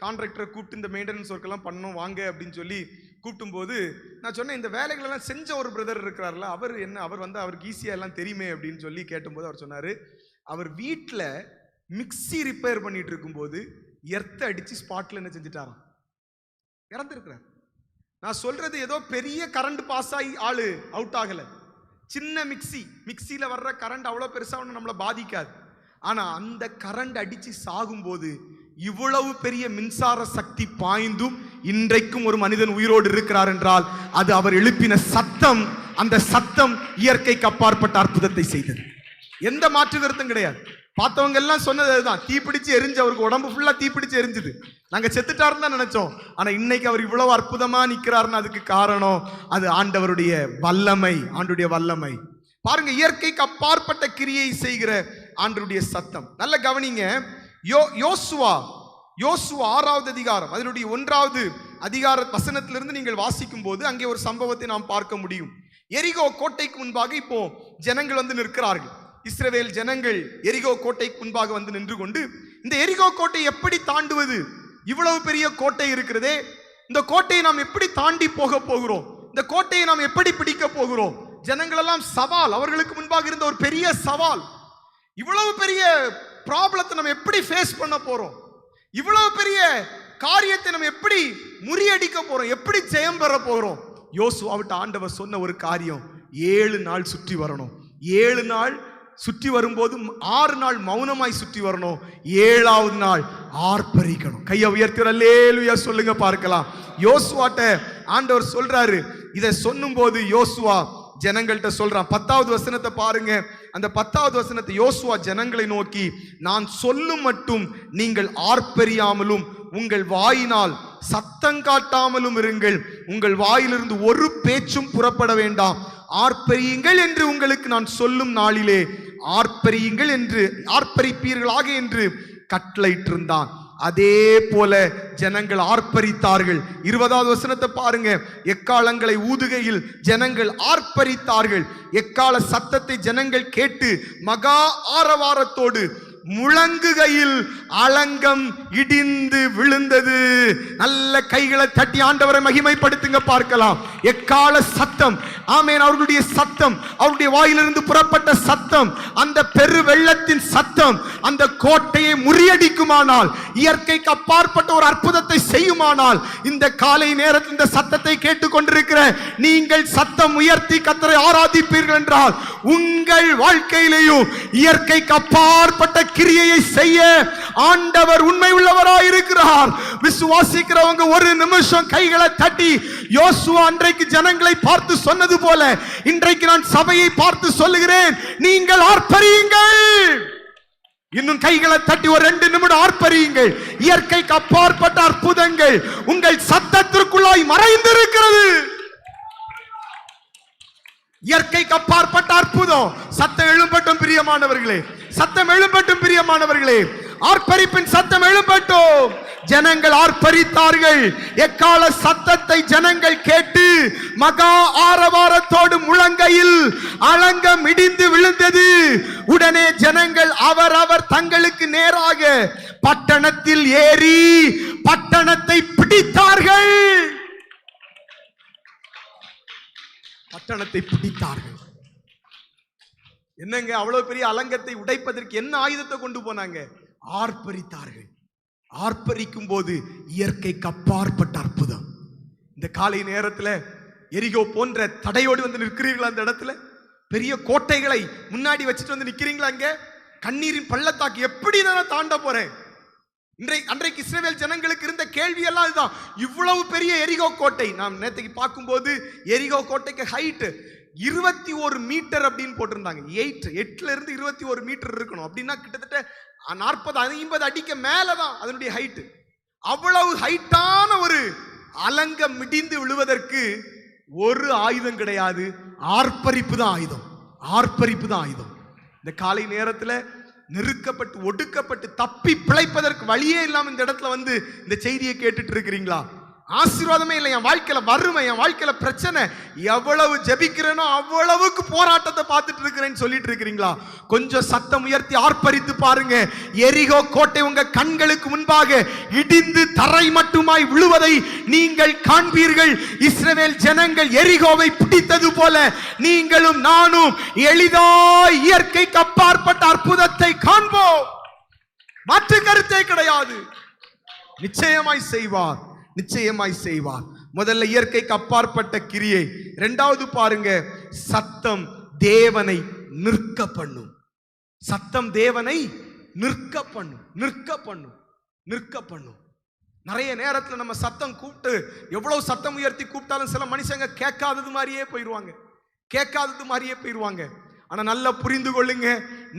கான்ட்ராக்டரை கூப்பிட்டு இந்த மெயின்டெனன்ஸ் ஒர்க்கெல்லாம் பண்ணோம் வாங்க அப்படின்னு சொல்லி கூப்பிட்டும் போது நான் சொன்னேன், இந்த வேலைகளெல்லாம் செஞ்ச ஒரு பிரதர் இருக்கிறார்ல, அவர் வந்து அவருக்கு ஈஸியாக எல்லாம் தெரியுமே அப்படின்னு சொல்லி கேட்டும்போது அவர் சொன்னார், அவர் வீட்டில் மிக்சி ரிப்பேர் பண்ணிட்டு இருக்கும்போது எர்த்த அடிச்சு ஸ்பாட்ல என்ன செஞ்சுட்டாராம்? இறந்துருக்கிறார். நான் சொல்றது ஏதோ பெரிய கரண்ட் பாஸ் ஆகி ஆளு அவுட் ஆகல. சின்ன மிக்சியில வர்ற கரண்ட் அவ்வளோ பெருசா ஒன்றும் நம்மளை பாதிக்காது. ஆனா அந்த கரண்ட் அடிச்சு சாகும்போது இவ்வளவு பெரிய மின்சார சக்தி பாய்ந்தும் இன்றைக்கும் ஒரு மனிதன் உயிரோடு இருக்கிறார் என்றால் அது அவர் எழுப்பின சத்தம். அந்த சத்தம் இயற்கைக்கு அப்பாற்பட்ட அற்புதத்தை செய்தது. எந்த மாற்று கருத்தும் கிடையாது. பார்த்தவங்க எல்லாம் சொன்னது அதுதான். தீப்பிடிச்சு எரிஞ்சு, அவருக்கு உடம்பு ஃபுல்லா தீப்பிடிச்சு எரிஞ்சுது. நாங்க செத்துட்டாருன்னு தான் நினைச்சோம். ஆனா இன்னைக்கு அவர் இவ்வளவு அற்புதமா நிக்கிறாருன்னு அதுக்கு காரணம் அது ஆண்டவருடைய வல்லமை, ஆண்டுடைய வல்லமை. பாருங்க, இயற்கைக்கு அப்பாற்பட்ட கிரியை செய்கிற ஆண்டவருடைய சத்தம். நல்ல கவனிங்க. யோசுவா 6வது அதிகாரம் அதனுடைய 1வது அதிகார வசனத்திலிருந்து நீங்கள் வாசிக்கும் போது அங்கே ஒரு சம்பவத்தை நாம் பார்க்க முடியும். எரிகோ கோட்டைக்கு முன்பாக இப்போ ஜனங்கள் வந்து நிற்கிறார்கள். இஸ்ரவேல் ஜனங்கள் எரிகோ கோட்டைக்கு முன்பாக வந்து நின்று கொண்டு, இந்த எரிகோ கோட்டை எப்படி தாண்டுவது? இவ்வளவு பெரிய கோட்டை இருக்கிறதே, இந்த கோட்டையை நாம் எப்படி தாண்டி போக போகிறோம்? இந்த கோட்டையை நாம் எப்படி பிடிக்க போகிறோம்? ஜனங்கள் எல்லாம் சவால், அவர்களுக்கு முன்பாக இருந்த ஒரு பெரிய சவால். இவ்வளவு பெரிய ப்ராப்ளத்தை நம்ம எப்படி ஃபேஸ் பண்ண போறோம்? இவ்வளவு பெரிய காரியத்தை நம்ம எப்படி முறியடிக்க போறோம்? எப்படி ஜெயம் பெற போறோம்? யோசுவாவிட்ட ஆண்டவர் சொன்ன ஒரு காரியம், 7 நாள் சுற்றி வரணும். 7 நாள் சுற்றி வரும்போது 6 நாள் மௌனமாய் சுற்றி வரணும். 7வது நாள் ஆர்ப்பரிக்கணும். கையை உயர்த்தி அல்லேலூயா சொல்லுங்க பார்க்கலாம். யோசுவாட்ட ஆண்டவர் சொல்றாரு. இதை சொல்லும் போது யோசுவா ஜனங்கள்கிட்ட சொல்றான். 10வது வசனத்தை பாருங்க. அந்த 10வது வசனத்தை யோசுவா ஜனங்களை நோக்கி, நான் சொல்லும் மட்டும் நீங்கள் ஆர்ப்பரியாமலும் உங்கள் வாயினால் சத்தம் காட்டாமலும் இருங்கள். உங்கள் வாயிலிருந்து ஒரு பேச்சும் புறப்பட வேண்டாம். ஆர்ப்பரியுங்கள் என்று உங்களுக்கு நான் சொல்லும் நாளிலே ஆர்ப்பரியுங்கள் என்று ஆர்ப்பரிப்பீர்களாக என்று கட்டளையிட்டிருந்தான். அதே போல ஜனங்கள் ஆர்ப்பரித்தார்கள். 20வது வசனத்தை பாருங்க. எக்காலங்களை ஊதுகையில் ஜனங்கள் ஆர்ப்பரித்தார்கள். எக்கால சத்தத்தை ஜனங்கள் கேட்டு மகா ஆரவாரத்தோடு முழங்குகையில் அலங்கம் இடிந்து விழுந்தது. நல்ல கைகளை தட்டி ஆண்டவரை மகிமைப்படுத்துங்க பார்க்கலாம். எக்கால சத்தம், ஆமென், அவர்களுடைய சத்தம், அவருடைய வாயிலிருந்து புறப்பட்ட சத்தம், அந்த பெரு வெள்ளத்தின் சத்தம் அந்த கோட்டையை முறியடிக்குமானால், இயற்கைக்கு அப்பாற்பட்ட ஒரு அற்புதத்தை செய்யுமானால், இந்த காலை நேரத்தில் இந்த சத்தத்தை கேட்டுக்கொண்டிருக்கிற நீங்கள் சத்தம் உயர்த்தி கர்த்தரை ஆராதிப்பீர்கள் என்றால் உங்கள் வாழ்க்கையிலேயும் இயற்கைக்கு அப்பாற்பட்ட கிரியையை செய்ய ஆண்டவர் உண்மை உள்ளவராய் இருக்கிறார். விசுவாசிக்கிறவங்க ஒரு நிமிஷம் கைகளை தட்டி, யோசுவா அன்றைக்கு ஜனங்களை பார்த்து சொன்னது போல இன்றைக்கு நான் சபையை பார்த்து சொல்லுகிறேன், நீங்கள் ஆர்ப்பரியுங்கள். இன்னும் கைகளை தட்டி ஒரு 2 நிமிடம் ஆர்ப்பரியுங்கள். இயற்கைக்கு அப்பாற்பட்ட அற்புதங்கள் உங்கள் சத்தத்திற்குள்ளாய் மறைந்திருக்கிறது. இயற்கைக்கு அப்பாற்பட்ட அற்புதம். சத்தம் எழும்பட்டும் பிரியமானவர்களே, சத்தம் எழும்பட்டும் பிரியமானவர்களே, ஆர்ப்பரிப்பின் சத்தம் எழும்பட்டும். ஜனங்கள் ஆர்ப்பரித்தார்கள். எக்கால சத்தத்தை ஜனங்கள் கேட்டு மகா ஆரவாரத்தோடு முழங்கையில் அலங்கம் இடிந்து விழுந்தது. உடனே ஜனங்கள் அவரவர் தங்களுக்கு நேராக பட்டணத்தில் ஏறி பட்டணத்தை பிடித்தார்கள். பட்டணத்தை பிடித்தார்கள். என்னங்க, அவ்வளவு பெரிய அலங்கத்தை உடைப்பதற்கு என்ன ஆயுதத்தை கொண்டு போனாங்க? ஆர்ப்பரித்தார்கள். ஆர்ப்பரிக்கும் போது இயற்கைக்கு அப்பாற்பட்ட அற்புதம். இந்த காலை நேரத்தில் எரிகோ போன்ற தடையோடு வந்து நிற்கிறீர்களா? அந்த இடத்துல பெரிய கோட்டைகளை முன்னாடி வச்சுட்டு வந்து நிற்கிறீங்களா? அங்க கண்ணீரின் பள்ளத்தாக்கு எப்படி நான் தாண்ட போறேன்? அன்றைக்கு இஸ்ரவேல் ஜனங்களுக்கு இருந்த கேள்வி எல்லாம் இதுதான். இவ்வளவு பெரிய எரிகோ கோட்டை, நாம் நேற்றுக்கு பார்க்கும்போது எரிகோ கோட்டைக்கு ஹைட் 21 மீட்டர் அப்படின்னு போட்டிருந்தாங்க. 8ல இருந்து 21 மீட்டர் இருக்கணும். அப்படின்னா கிட்டத்தட்ட 40-50 அடிக்கு மேலதான் அதனுடைய ஹைட். அவ்வளவு ஹைட்டான ஒரு அலங்கம் மிடிந்து விழுவதற்கு ஒரு ஆயுதம் கிடையாது, ஆர்ப்பரிப்பு தான் ஆயுதம். ஆர்ப்பரிப்பு தான் ஆயுதம். இந்த காலை நேரத்தில் நெருக்கப்பட்டு ஒடுக்கப்பட்டு தப்பி பிழைப்பதற்கு வழியே இல்லாம இந்த இடத்துல வந்து இந்த செய்தியை கேட்டுட்டு இருக்கிறீங்களா? ஆசீர்வாதமே இல்லை, என் வாழ்க்கையில வறுமை, என் வாழ்க்கையில பிரச்சனை, எவ்வளவு ஜெபிக்கிறேனோ அவ்வளவுக்கு போராட்டத்தை பார்த்துட்டு இருக்கிறேன்னு சொல்லிட்டு இருக்கிறீங்களா? கொஞ்சம் சத்தம் உயர்த்தி ஆர்ப்பரித்து பாருங்க. எரிகோ கோட்டை உங்க கண்களுக்கு முன்பாக இடிந்து தரை மட்டுமாய் விழுவதை நீங்கள் காண்பீர்கள். இஸ்ரவேல் ஜனங்கள் எரிகோவை பிடித்தது போல நீங்களும் நானும் எளிதாய் இயற்கைக்கு அப்பாற்பட்ட அற்புதத்தை காண்போம். மாற்று கருத்தே கிடையாது. நிச்சயமாய் செய்வார், நிச்சயமாய் செய்வார். முதல்ல இயற்கைக்கு அப்பாற்பட்ட கிரியை. இரண்டாவது பாருங்க, சத்தம் தேவனை நிற்க பண்ணும். சத்தம் தேவனை நிற்க பண்ணும், நிற்க பண்ணும், நிற்க பண்ணும். நிறைய நேரத்தில் நம்ம சத்தம் கூப்பிட்டு எவ்வளவு சத்தம் உயர்த்தி கூப்பிட்டாலும் சில மனுஷங்க கேட்காதது மாதிரியே போயிடுவாங்க, கேட்காதது மாதிரியே போயிடுவாங்க. ஆனா நல்லா புரிந்து கொள்ளுங்க,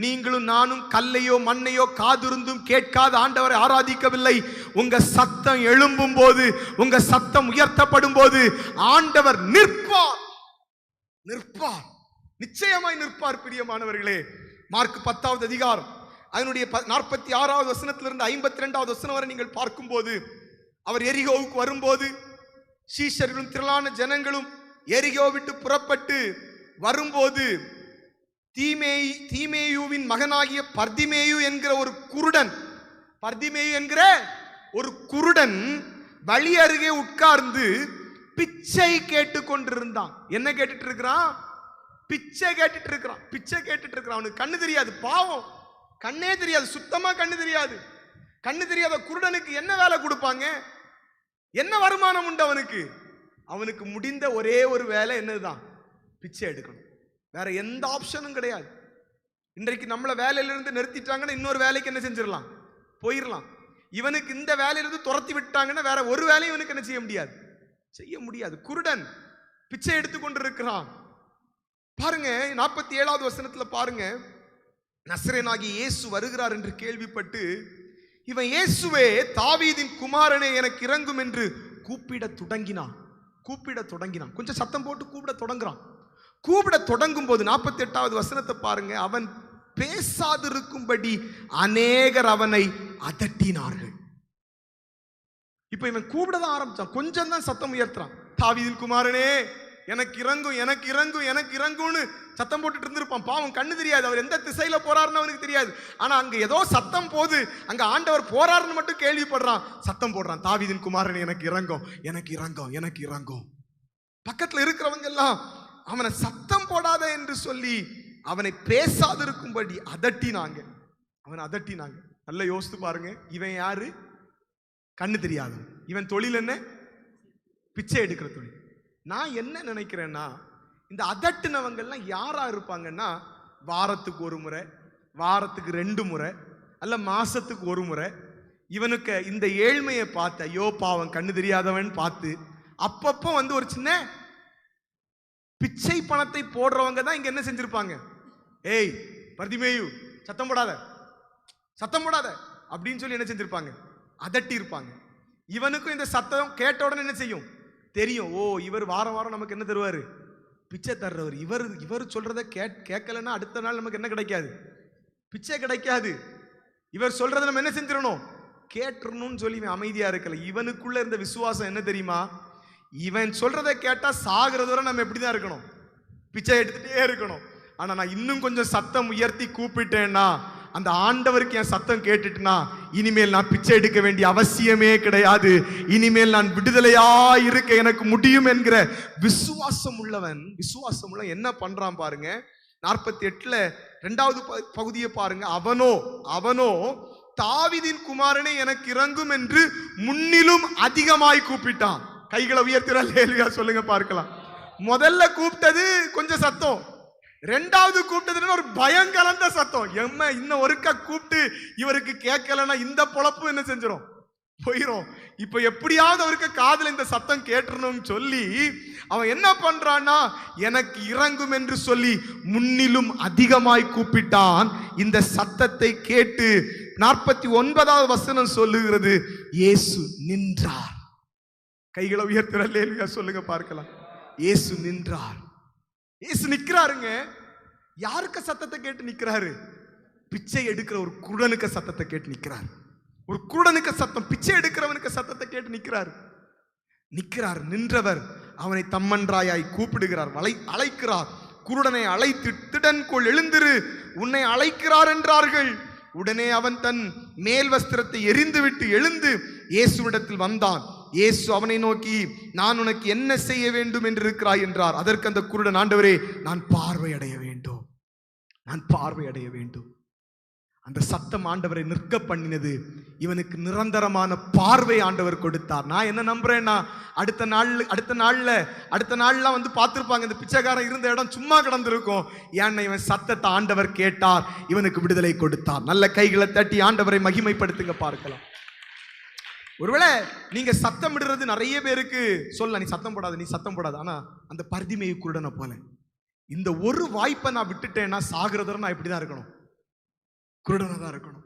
நீங்களும் நானும் கல்லையோ மண்ணையோ காதிருந்தும் கேட்காத ஆண்டவரை ஆராதிக்கவில்லை. உங்க சத்தம் எழும்பும் போது, உங்க சத்தம் உயர்த்தப்படும் போது ஆண்டவர் நிற்பார், நிற்பார், நிச்சயமாய் நிற்பார். பிரியமானவர்களே, மார்க் 10வது அதிகாரம் அதனுடைய 46வது வசனத்திலிருந்து 52வது வசனம் வரை நீங்கள் பார்க்கும்போது, அவர் எரிகோவுக்கு வரும்போது சீஷர்களும் திரளான ஜனங்களும் எரிகோ விட்டு புறப்பட்டு வரும்போது தீமேயுவின் மகனாகிய பர்திமேயு என்கிற ஒரு குருடன், பர்திமேயு என்கிற ஒரு குருடன் வழி அருகே உட்கார்ந்து பிச்சை கேட்டு கொண்டிருந்தான். என்ன கேட்டுட்டு இருக்கிறான்? பிச்சை கேட்டுட்டு இருக்கிறான், பிச்சை கேட்டுட்டு இருக்கிறான். அவனுக்கு கண்ணு தெரியாது, பாவம், கண்ணே தெரியாது, சுத்தமா கண்ணு தெரியாது. கண்ணு தெரியாத குருடனுக்கு என்ன வேலை கொடுப்பாங்க? என்ன வருமானம் உண்டு அவனுக்கு? அவனுக்கு முடிந்த ஒரே ஒரு வேலை என்னதுதான்? பிச்சை எடுக்கணும். வேற எந்த ஆப்ஷனும் கிடையாது. இன்றைக்கு நம்மள வேலையிலிருந்து நிறுத்திட்டாங்கன்னா இன்னொரு வேலைக்கு என்ன செஞ்சிடலாம்? போயிடலாம். இவனுக்கு இந்த வேலையிலிருந்து துரத்தி விட்டாங்கன்னா வேற ஒரு வேலையும் இவனுக்கு என்ன செய்ய முடியாது, செய்ய முடியாது. குருடன் பிச்சை எடுத்து கொண்டிருக்கிறான். பாருங்க 47வது வசனத்துல பாருங்க, நசரேயனாகிய இயேசு வருகிறார் என்று கேள்விப்பட்டு இவன் இயேசுவே தாவீதின் குமாரனே எனக்கு இறங்கும் என்று கூப்பிட தொடங்கினான். கூப்பிட தொடங்கினான், கொஞ்சம் சத்தம் போட்டு கூப்பிட தொடங்குறான். கூப்பிட தொடங்கும் போது 48வது வசனத்தை பாருங்க, அவன் பேசாதிருக்கும்படி அநேகர் அவனை அதட்டினார்கள். இப்ப இவன் கூப்பிட தான் ஆரம்பிச்சான், கொஞ்சம் தான் சத்தம் உயர்த்துறான். தாவீதின் குமாரனே எனக்கு இறங்கும், எனக்கு இறங்கும், எனக்கு இறங்கும்னு சத்தம் போட்டுட்டு இருந்திருப்பான். பாவம், கண்ணு தெரியாது, அவர் எந்த திசையில போறாருன்னு அவனுக்கு தெரியாது. ஆனா அங்க ஏதோ சத்தம் போது, அங்க ஆண்டவர் போறாருன்னு மட்டும் கேள்விப்படுறான், சத்தம் போடுறான், தாவீதின் குமாரனே எனக்கு இறங்கும், எனக்கு இறங்கும், எனக்கு இறங்கும். பக்கத்துல இருக்கிறவங்க எல்லாம் அவனை சத்தம் போடாத என்று சொல்லி அவனை பேசாதிருக்கும்படி அதட்டினாங்க, அவனை அதட்டினாங்க. நல்லா யோசித்து பாருங்க, இவன் யாரு? கண்ணு தெரியாது. இவன் தொழில் என்ன? பிச்சை எடுக்கிற தொழில். நான் என்ன நினைக்கிறேன்னா, இந்த அதட்டினவங்கெல்லாம் யாரா இருப்பாங்கன்னா, வாரத்துக்கு ஒரு முறை, வாரத்துக்கு 2 முறை, அல்ல மாசத்துக்கு ஒரு முறை இவனுக்கு இந்த ஏழ்மையை பார்த்து, ஐயோ பாவம் கண்ணு தெரியாதவன் பார்த்து அப்பப்போ வந்து ஒரு சின்ன பிச்சை பணத்தை போடுறவங்க தான் இங்க என்ன செஞ்சிருப்பாங்க? ஏய் பர்திமேயு சத்தம் போடாத, சத்தம் போடாத அப்படின்னு சொல்லி என்ன செஞ்சிருப்பாங்க? அதட்டி இருப்பாங்க. இவனுக்கும் இந்த சத்தம் கேட்ட உடனே என்ன செய்யும்? தெரியும், ஓ இவர் வாரம் வாரம் நமக்கு என்ன தருவாரு? பிச்சை தர்றவர். இவர் சொல்றத கேட்கலன்னா அடுத்த நாள் நமக்கு என்ன கிடைக்காது? பிச்சை கிடைக்காது. இவர் சொல்றதை நம்ம என்ன செஞ்சிடணும்? கேட்டுறணும்னு சொல்லி இவன் அமைதியா இருக்கல. இவனுக்குள்ள இருந்த விசுவாசம் என்ன தெரியுமா? இவன் சொல்றதை கேட்டா சாகிறது வரை நம்ம எப்படிதான் இருக்கணும்? பிச்சை எடுத்துட்டே இருக்கணும். ஆனா நான் இன்னும் கொஞ்சம் சத்தம் உயர்த்தி கூப்பிட்டேன்னா, அந்த ஆண்டவருக்கு என் சத்தம் கேட்டுட்டுனா, இனிமேல் நான் பிச்சை எடுக்க வேண்டிய அவசியமே கிடையாது. இனிமேல் நான் விடுதலையா இருக்க எனக்கு முடியும் என்கிற விசுவாசம் உள்ளவன், விசுவாசம் உள்ள என்ன பண்றான் பாருங்க. 48ல 2வது பகுதியை பாருங்க. அவனோ தாவீதின் குமாரனே எனக்கு இறங்கும் என்று முன்னிலும் அதிகமாய் கூப்பிட்டான். கைகளை உயர்த்தினா சொல்லுங்க பார்க்கலாம். முதல்ல கூப்பிட்டது கொஞ்சம் சத்தம், ரெண்டாவது கூப்பிட்டதுன்னு ஒரு பயம் கலந்த சத்தம். எம்ம இன்னும் ஒருக்கா கூப்பிட்டு இவருக்கு கேட்கலன்னா இந்த பொழப்பு என்ன செஞ்சிடும், போயிரும். இப்ப எப்படியாவது அவருக்கு காதுல இந்த சத்தம் கேட்டுறணும்னு சொல்லி அவன் என்ன பண்றான்னா, எனக்கு இறங்கும் என்று சொல்லி முன்னிலும் அதிகமாய் கூப்பிட்டான். இந்த சத்தத்தை கேட்டு 49வது வசனம் சொல்லுகிறது, இயேசு நின்றார். கைகளை உயர்த்துறல்ல சொல்லுங்க பார்க்கலாம். இயேசு நின்றார். இயேசு நிக்கிறாருங்க. யாருக்கு சத்தத்தை கேட்டு நிக்கிறாரு? பிச்சை எடுக்கிற ஒரு குருடனுக்கு சத்தத்தை கேட்டு நிக்கிறார். ஒரு குருடனுக்கு சத்தம், பிச்சை எடுக்கிறவனுக்கு சத்தத்தை கேட்டு நிக்கிறார். நின்றவர் அவனை தம்மன்றாயாய் கூப்பிடுகிறார், அழைக்கிறார். குருடனை அழைத்து, திடன்கொள், எழுந்திரு, உன்னை அழைக்கிறார் என்றார்கள். உடனே அவன் தன் மேல் வஸ்திரத்தை எரிந்துவிட்டு எழுந்து இயேசுவிடத்தில் வந்தான். இயேசு அவனை நோக்கி, நான் உனக்கு என்ன செய்ய வேண்டும் என்று இருக்கிறாய் என்றார். அதற்கு அந்த குருடன், ஆண்டவரே, நான் பார்வையடைய வேண்டும், நான் பார்வையடைய வேண்டும். அந்த சத்தம் ஆண்டவரை நிற்க பண்ணினது. இவனுக்கு நிரந்தரமான பார்வை ஆண்டவர் கொடுத்தார். நான் என்ன நம்புறேன்னா, அடுத்த நாள்லாம் வந்து பார்த்திருப்பாங்க, இந்த பிச்சைக்காரன் இருந்த இடம் சும்மா கிடந்திருக்கும். ஏன்னா இவன் சத்தத்தை ஆண்டவர் கேட்டார், இவனுக்கு விடுதலை கொடுத்தார். நல்ல கைகளை தட்டி ஆண்டவரை மகிமைப்படுத்துங்க பார்க்கலாம். ஒருவேளை நீங்க சத்தம் விடுறது நிறைய பேருக்கு சொல்ல, நீ சத்தம் போடாது. ஆனா அந்த பர்திமேயு குருடனை போல இந்த ஒரு வாய்ப்பை நான் விட்டுட்டேன்னா சாகிறத நான் இப்படிதான் இருக்கணும், குருடனா தான் இருக்கணும்.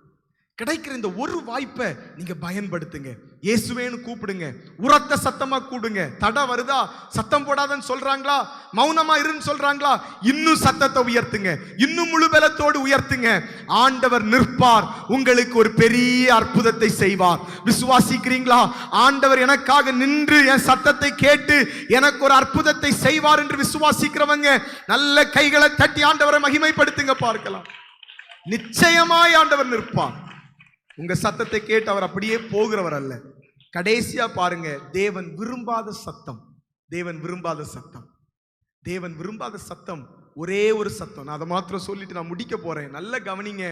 கிடைக்கிற இந்த ஒரு வாய்ப்பை நீங்க பயன்படுத்துங்க. இயேசுவேன்னு கூப்பிடுங்க, உரத்த சத்தமா கூடுங்க. தடை வருதா, சத்தம் போடாதன்னு சொல்றாங்களா, மௌனமா இருன்னு சொல்றாங்களா, இன்னும் சத்தத்தை உயர்த்துங்க, இன்னும் முழு பலத்தோடு உயர்த்துங்க. ஆண்டவர் நிற்பார், உங்களுக்கு ஒரு பெரிய அற்புதத்தை செய்வார். விசுவாசிக்கிறீங்களா? ஆண்டவர் எனக்காக நின்று என் சத்தத்தை கேட்டு எனக்கு ஒரு அற்புதத்தை செய்வார் என்று விசுவாசிக்கிறவங்க நல்ல கைகளை தட்டி ஆண்டவரை மகிமைப்படுத்துங்க பார்க்கலாம். நிச்சயமாய் ஆண்டவர் நிற்பார். உங்க சத்தத்தை கேட்டு அவர் அப்படியே போகிறவர் அல்ல. கடைசியா பாருங்க, தேவன் விரும்பாத சத்தம். தேவன் விரும்பாத சத்தம் ஒரே ஒரு சத்தம். நான் அதை மாத்திரம் சொல்லிட்டு நான் முடிக்க போறேன். நல்ல கவனிங்க.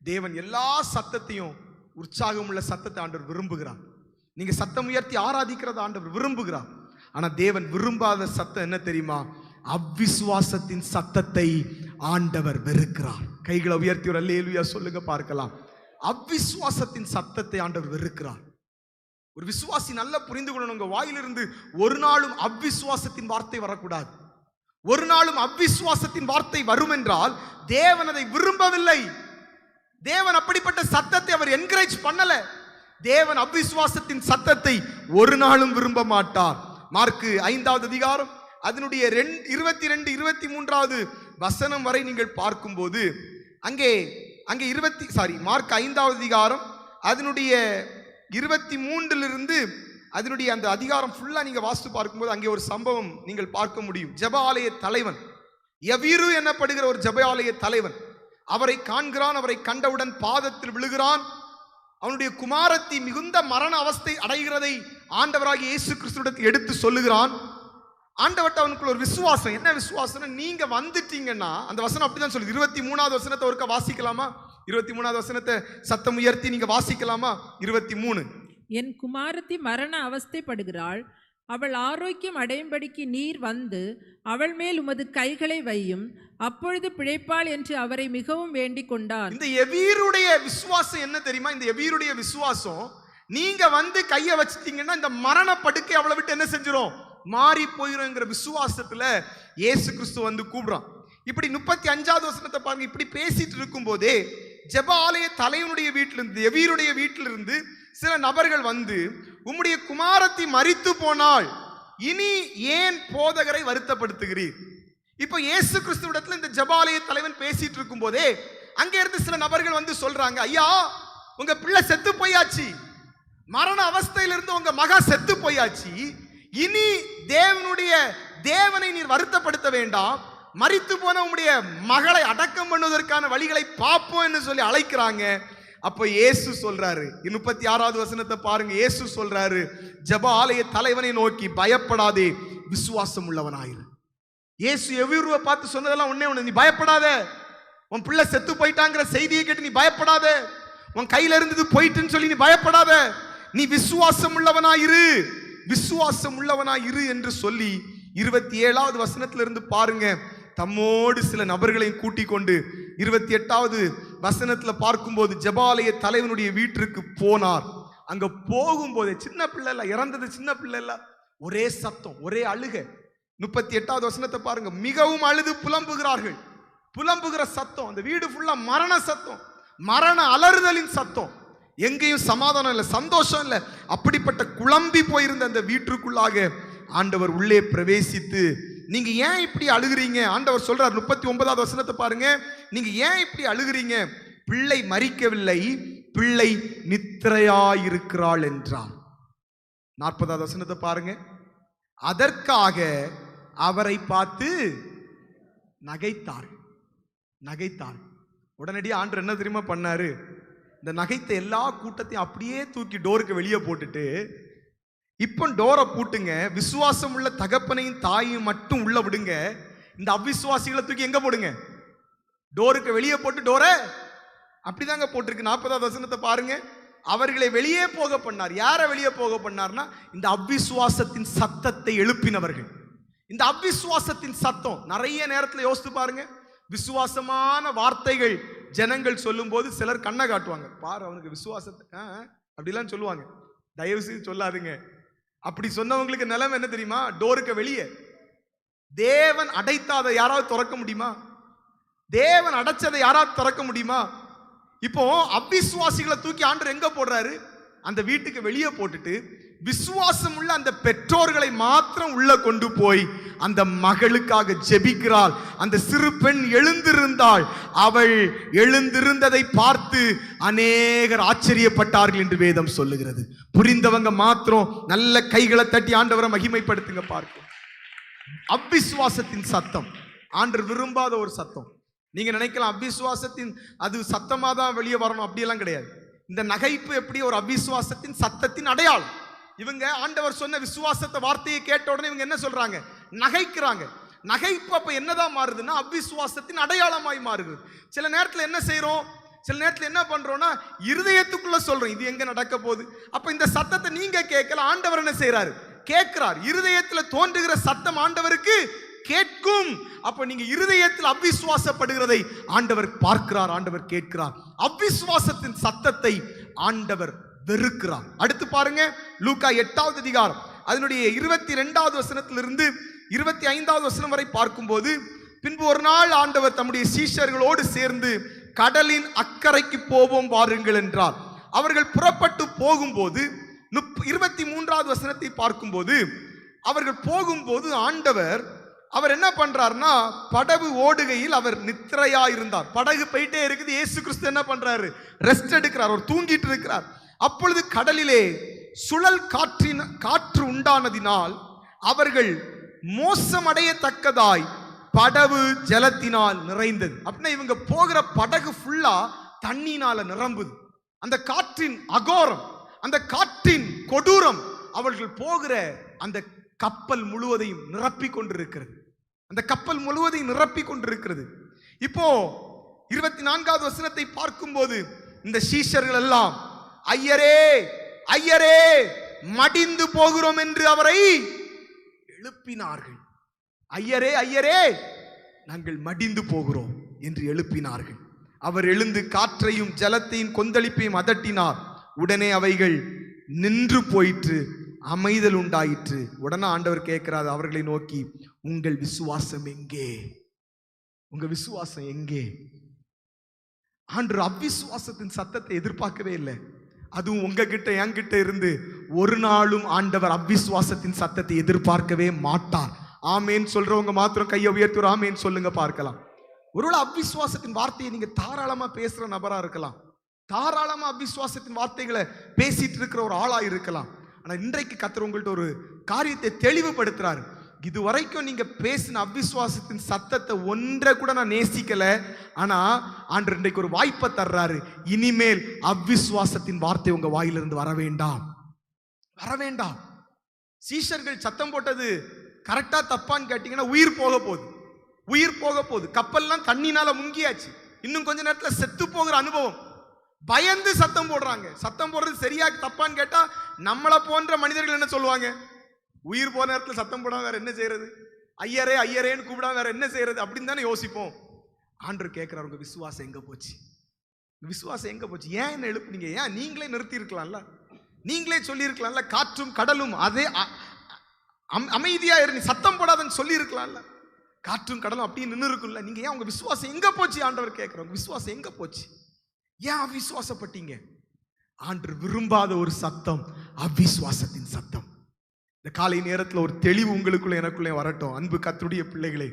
தேவன் எல்லா சத்தத்தையும், உற்சாகம் உள்ள சத்தத்தை ஆண்டவர் விரும்புகிறார். நீங்க சத்தம் உயர்த்தி ஆராதிக்கிறத ஆண்டவர் விரும்புகிறார். ஆனா தேவன் விரும்பாத சத்தம் என்ன தெரியுமா? அவ்விசுவாசத்தின் சத்தத்தை ஆண்டவர் வெறுக்கிறார். கைகளை உயர்த்தி ஒரு அல்லேலூயா சொல்லுங்க பார்க்கலாம். அவ்விசுவாசத்தின் சத்தத்தை ஆண்டவர் வெறுக்கிறார். ஒரு விசுவாசி நல்லா புரிந்து கொள்ளணும், உங்க வாயிலிருந்து ஒரு நாளும் அவ்விசுவாசத்தின் வார்த்தை வரக்கூடாது. ஒரு நாளும் அவ்விசுவாசத்தின் வார்த்தை வரும் என்றால் தேவன் அதை விரும்பவில்லை. தேவன் அப்படிப்பட்ட சத்தத்தை அவர் என்கரேஜ் பண்ணல. தேவன் அவ்விசுவாசத்தின் சத்தத்தை ஒரு நாளும் விரும்ப மாட்டார். மார்க்கு 5வது அதிகாரம் அதனுடைய 22, 23வது வசனம் வரை நீங்கள் பார்க்கும்போது அங்கே மார்க் 5வது அதிகாரம் அதனுடைய 23 அதனுடைய அந்த அதிகாரம் ஃபுல்லா நீங்க வாசித்து பார்க்கும்போது அங்கே ஒரு சம்பவம் நீங்கள் பார்க்க முடியும். ஜெப ஆலய தலைவன், யவீரு எனப்படுகிற ஒரு ஜெப ஆலய தலைவன் அவரை காண்கிறான். அவரை கண்டவுடன் பாதத்தில் விழுகிறான். அவனுடைய குமாரத்தி மிகுந்த மரண அவஸ்தை அடைகிறதை ஆண்டவராகிய இயேசு கிறிஸ்துவிடத்தில் எடுத்து சொல்லுகிறான். ஆண்டவர்ட்ட அவனுக்குள்ள ஒரு விசுவாசம். என்ன விசுவாசம்? நீங்க வந்துட்டீங்கன்னா, அந்த வசனம் அப்படிதான் சொல்லுது. 23வது வசனத்தை ஒருக்க வாசிக்கலாமா? 23வது வசனத்தை சத்தம் உயர்த்தி நீங்க வாசிக்கலாமா? 23. என் குமாரத்தி மரண அவஸ்தைப்படுகிறாள், அவள் ஆரோக்கியம் அடையும்படிக்கு நீர் வந்து அவள் மேல் உமது கைகளை வையும், அப்பொழுது பிழைப்பாள் என்று அவரை மிகவும் வேண்டிக் கொண்டார். இந்த யவீருடைய விசுவாசம் என்ன தெரியுமா? இந்த யவீருடைய விசுவாசம், நீங்க வந்து கையை வச்சிட்டீங்கன்னா இந்த மரண படுக்கை அவளை விட்டு என்ன செஞ்சிடும், மாறி போயிருங்கிற விசுவாசத்துல இயேசு கிறிஸ்து வந்து கூப்பிடுறான். இப்படி 35வது வசனத்தை பாருங்க. இப்படி பேசிட்டு இருக்கும் போதே ஜெப ஆலய தலைவனுடைய வீட்டிலிருந்து, யவீருடைய வீட்டிலிருந்து சில நபர்கள் வந்து, உம்முடைய குமாரத்தி மரித்து போனாள், இனி ஏன் போதகரை வருத்தப்படுத்துகிறீர்? இப்போ இயேசு கிறிஸ்துவிடத்துல இந்த ஜெப ஆலய தலைவன் பேசிட்டு இருக்கும் போதே அங்கே இருந்து சில நபர்கள் வந்து சொல்றாங்க, ஐயா உங்க பிள்ளை செத்து போயாச்சு, மரண அவஸ்தையிலிருந்து உங்க மகா செத்து போயாச்சு, இனி தேவனை நீர் வருத்தப்படுத்த வேண்டாம், மரித்து போன உம்முடைய மகளை அடக்கம் பண்ணுவதற்கான வழிகளை பார்ப்போம் என்று சொல்லி அழைக்கிறாங்க. அப்ப இயேசு சொல்றாரு, 36வது வசனத்தை பாருங்க. இயேசு சொல்றாரு ஜெப ஆலய தலைவனை நோக்கி, பயப்படாதே, விசுவாசம் உள்ளவனாயிரு. இயேசு யவீருவை பார்த்து சொன்னதெல்லாம் ஒண்ணே, நீ பயப்படாத, உன் பிள்ளை செத்து போயிட்டாங்கிற செய்தியை கேட்டு நீ பயப்படாத, உன் கையில இருந்தது போயிட்டுன்னு சொல்லி நீ பயப்படாத, நீ விசுவாசம் உள்ளவனாயிரு, விசுவாசம் உள்ளவனாயிரு என்று சொல்லி 27வது வசனத்திலிருந்து பாருங்க. தம்மோடு சில நபர்களையும் கூட்டிக் கொண்டு 28வது வசனத்துல பார்க்கும்போது ஜெபாலய தலைவனுடைய வீட்டிற்கு போனார். அங்க போகும்போது சின்ன பிள்ளை இல்ல, இறந்தது சின்ன பிள்ளை இல்ல, ஒரே சத்தம், ஒரே அழுக. 38வது வசனத்தை பாருங்க. மிகவும் அழுது புலம்புகிறார்கள். புலம்புகிற சத்தம், அந்த வீடு ஃபுல்லா மரண சத்தம், மரண அலறுதலின் சத்தம். எங்கேயும் சமாதானம் இல்லை, சந்தோஷம் இல்லை. அப்படிப்பட்ட குழம்பி போயிருந்த அந்த வீட்டுக்குள்ளாக ஆண்டவர் உள்ளே பிரவேசித்து, நீங்க ஏன் இப்படி அழுகிறீங்க? ஆண்டவர் சொல்றார். 39வது வசனத்தை பாருங்க. நீங்க ஏன் இப்படி அழுகிறீங்க? பிள்ளை மரிக்கவில்லை, பிள்ளை நித்திரையாயிருக்கிறாள் என்றார். 40வது வசனத்தை பாருங்க. அதற்காக அவரை பார்த்து நகைத்தார்கள். நகைத்தார்கள். உடனடியாக ஆண்டவர் என்ன தெரியுமா பண்ணாரு? இந்த நகைத்த எல்லா கூட்டத்தையும் அப்படியே தூக்கி டோருக்கு வெளியே போட்டுட்டு, இப்போ டோரை பூட்டுங்க, விசுவாசம் உள்ள தகப்பனையும் தாயையும் மட்டும் உள்ள விடுங்க, இந்த அவிசுவாசிகளை தூக்கி எங்க போடுங்க? டோருக்கு வெளியே போட்டு டோரை அப்படிதாங்க போட்டிருக்கு. 40வது வசனத்தை பாருங்க. அவர்களை வெளியே போக பண்ணார். யாரை வெளியே போக பண்ணார்னா, இந்த அவிசுவாசத்தின் சத்தத்தை எழுப்பினவர்கள். இந்த அவிசுவாசத்தின் சத்தம் நிறைய நேரத்தில் யோசித்து பாருங்க. விசுவாசமான வார்த்தைகள் ஜனங்கள் சொல்லும் போது சிலர் கண்ணை காட்டுவாங்க. பாரு அவனுக்கு விசுவாசத்தை அப்படிலாம் சொல்லுவாங்க. தயவு செய்து சொல்லாதுங்க. அப்படி சொன்னவங்களுக்கு நிலைமை என்ன தெரியுமா? டோருக்கு வெளியே. தேவன் அடைத்தாதை யாராவது திறக்க முடியுமா? தேவன் அடைச்சதை யாராவது திறக்க முடியுமா? இப்போ அவிசுவாசிகளை தூக்கி ஆண்டவர் எங்க போடுறாரு? அந்த வீட்டுக்கு வெளியே போட்டுட்டு விசுவாசம் உள்ள அந்த பெற்றோர்களை மாத்திரம் உள்ள கொண்டு போய் அந்த மகளுக்காக ஜெபிக்கிறாள். அந்த சிறு பெண் எழுந்திருந்தாள். அவள் எழுந்திருந்ததை பார்த்து அநேகர் ஆச்சரியப்பட்டார்கள் என்று வேதம் சொல்லுகிறது. புரிந்தவங்க மாத்திரம் நல்ல கைகளை தட்டி ஆண்டவரை மகிமைப்படுத்துங்க. பார்க்கும் அவிசுவாசத்தின் சத்தம் ஆண்டவர் விரும்பாத ஒரு சத்தம். நீங்க நினைக்கலாம் அவிசுவாசத்தின் அது சத்தமா தான் வெளியே வரணும், அப்படியெல்லாம் கிடையாது. இந்த நகைப்பு எப்படி ஒரு அவிசுவாசத்தின் சத்தத்தின் அடையாளம். இவங்க ஆண்டவர் சொன்ன விசுவாசத்தை வார்த்தையை கேட்ட உடனே இவங்க என்ன சொல்றாங்க? நகைக்கிறாங்க. நகைப்பு அப்ப என்னதான் மாறுதுன்னா அவிசுவாசத்தின் அடையாளமாய் மாறுது. சில நேரத்தில் என்ன செய்யறோம்? சில நேரத்தில் என்ன பண்றோம்னா இருதயத்துக்குள்ள சொல்றோம், இது எங்க நடக்க போகுது. அப்ப இந்த சத்தத்தை நீங்க கேட்கல, ஆண்டவர் என்ன செய்யறாரு? கேட்கிறார். இருதயத்தில் தோன்றுகிற சத்தம் ஆண்டவருக்கு கேட்கும். அப்ப நீங்க இருதயத்தில் அவிசுவாசப்படுகிறதை ஆண்டவர் பார்க்கிறார், ஆண்டவர் கேட்கிறார். அவிசுவாசத்தின் சத்தத்தை ஆண்டவர் வெறுக்கிறார். அடுத்து பாருங்க, லூக்கா 8வது அதிகாரம் அதனுடைய 22வது வசனத்திலிருந்து 25வது வசனம் வரை பார்க்கும்போது, பின்பு ஒரு நாள் ஆண்டவர் தம்முடைய சீஷர்களோடு சேர்ந்து கடலின் அக்கறைக்கு போவோம் வாருங்கள் என்றார். அவர்கள் புறப்பட்டு போகும்போது 23வது வசனத்தை பார்க்கும்போது, அவர்கள் போகும்போது அவர் என்ன பண்றாருன்னா, படகு ஓடுகையில் அவர் நித்திரையா இருந்தார். படகு போயிட்டே இருக்குது. இயேசு கிறிஸ்து என்ன பண்றாரு? ரெஸ்ட் எடுக்கிறார். அவர் தூங்கிட்டு இருக்கிறார். அப்பொழுது கடலிலே சுழல் காற்று உண்டானதினால் அவர்கள் மோசமடையத்தக்கதாய் படகு ஜலத்தினால் நிறைந்தது. அப்படின்னா இவங்க போகிற படகு ஃபுல்லா தண்ணினால நிரம்புது. அந்த காற்றின் அகோரம், அந்த காற்றின் கொடூரம் அவர்கள் போகிற அந்த கப்பல் முழுவதையும் நிரப்பி கொண்டிருக்கிறது. அந்த கப்பல் முழுவதையும் நிரப்பி கொண்டிருக்கிறது. இப்போ 24வது வசனத்தை பார்க்கும்போது, இந்த சீஷர்கள் எல்லாம் ஐயரே ஐயரே மடிந்து போகிறோம் என்று அவரை எழுப்பினார்கள். ஐயரே ஐயரே நாங்கள் மடிந்து போகிறோம் என்று எழுப்பினார்கள். அவர் எழுந்து காற்றையும் ஜலத்தையும் கொந்தளிப்பையும் அதட்டினார். உடனே அவைகள் நின்று போயிற்று, அமைதல் உண்டாயிற்று. உடனே ஆண்டவர் கேட்கிறார் அவர்களை நோக்கி, உங்கள் விசுவாசம் எங்கே? உங்க விசுவாசம் எங்கே? ஆண்டவர் அவிசுவாசத்தின் சத்தத்தை எதிர்பார்க்கவே இல்லை. அதுவும் உங்ககிட்ட என்கிட்ட இருந்து ஒரு நாளும் ஆண்டவர் அவிசுவாசத்தின் சத்தத்தை எதிர்பார்க்கவே மாட்டார். ஆமேன் சொல்றவங்க மாத்திரம் கையை உயர்த்துற ஆமேன் சொல்லுங்க பார்க்கலாம். ஒருவேளை அவிசுவாசத்தின் வார்த்தையை நீங்க தாராளமா பேசுற நபரா இருக்கலாம், தாராளமா அவிசுவாசத்தின் வார்த்தைகளை பேசிட்டு இருக்கிற ஒரு ஆளா இருக்கலாம். ஆனா இன்றைக்கு கர்த்தர் உங்கள்ட்ட ஒரு காரியத்தை தெளிவுபடுத்துறாரு. இதுவரைக்கும் நீங்க பேசின அவிசுவாசத்தின் சத்தத்தை ஒன்றை கூட நான் நேசிக்கல, ஆனா ஆண்டவர் இன்றைக்கு ஒரு வாய்ப்பை தர்றாரு. இனிமேல் அவிசுவாசத்தின் வார்த்தை உங்க வாயிலிருந்து வர வேண்டாம், வர வேண்டாம். சீஷர்கள் சத்தம் போட்டது கரெக்டா தப்பான்னு கேட்டீங்கன்னா உயிர் போக போகுது, உயிர் போக போகுது. கப்பல்லாம் தண்ணினால முங்கியாச்சு. இன்னும் கொஞ்ச நேரத்துல செத்து போகிற அனுபவம். பயந்து சத்தம் போடுறாங்க. சத்தம் போடுறது சரியா தப்பான்னு கேட்டா நம்மளை போன்ற மனிதர்கள் என்ன சொல்லுவாங்க? உயிர் போன நேரத்தில் சத்தம் போடாம வேற என்ன செய்யறது? ஐயரே ஐயரேன்னு கூப்பிடாம வேற என்ன செய்யறது அப்படின்னு தானே யோசிப்போம். ஆண்டவர் கேட்கிறார், உங்க விசுவாசம் எங்க போச்சு? விசுவாசம் எங்க போச்சு? ஏன் என்ன எழுப்புனீங்க? ஏன் நீங்களே நிறுத்தி இருக்கலாம்ல, நீங்களே சொல்லி இருக்கலாம்ல, காற்றும் கடலும் அதே அமைதியா இரு, சத்தம் போடாதன்னு சொல்லி இருக்கலாம்ல, காற்றும் கடலும் அப்படியே நின்று இருக்கும்ல. நீங்க ஏன் உங்க விசுவாசம் எங்க போச்சு? ஆண்டவர் கேட்கிறார், உங்க விசுவாசம் எங்க போச்சு? ஏன் அவிசுவாசப்பட்டீங்க? ஆண்டவர் விரும்பாத ஒரு சத்தம் அவிசுவாசத்தின் சத்தம். இந்த காலை நேரத்தில் ஒரு தெளிவு உங்களுக்குள்ள எனக்குள்ளே வரட்டும். அன்பு கர்த்தருடைய பிள்ளைகளே,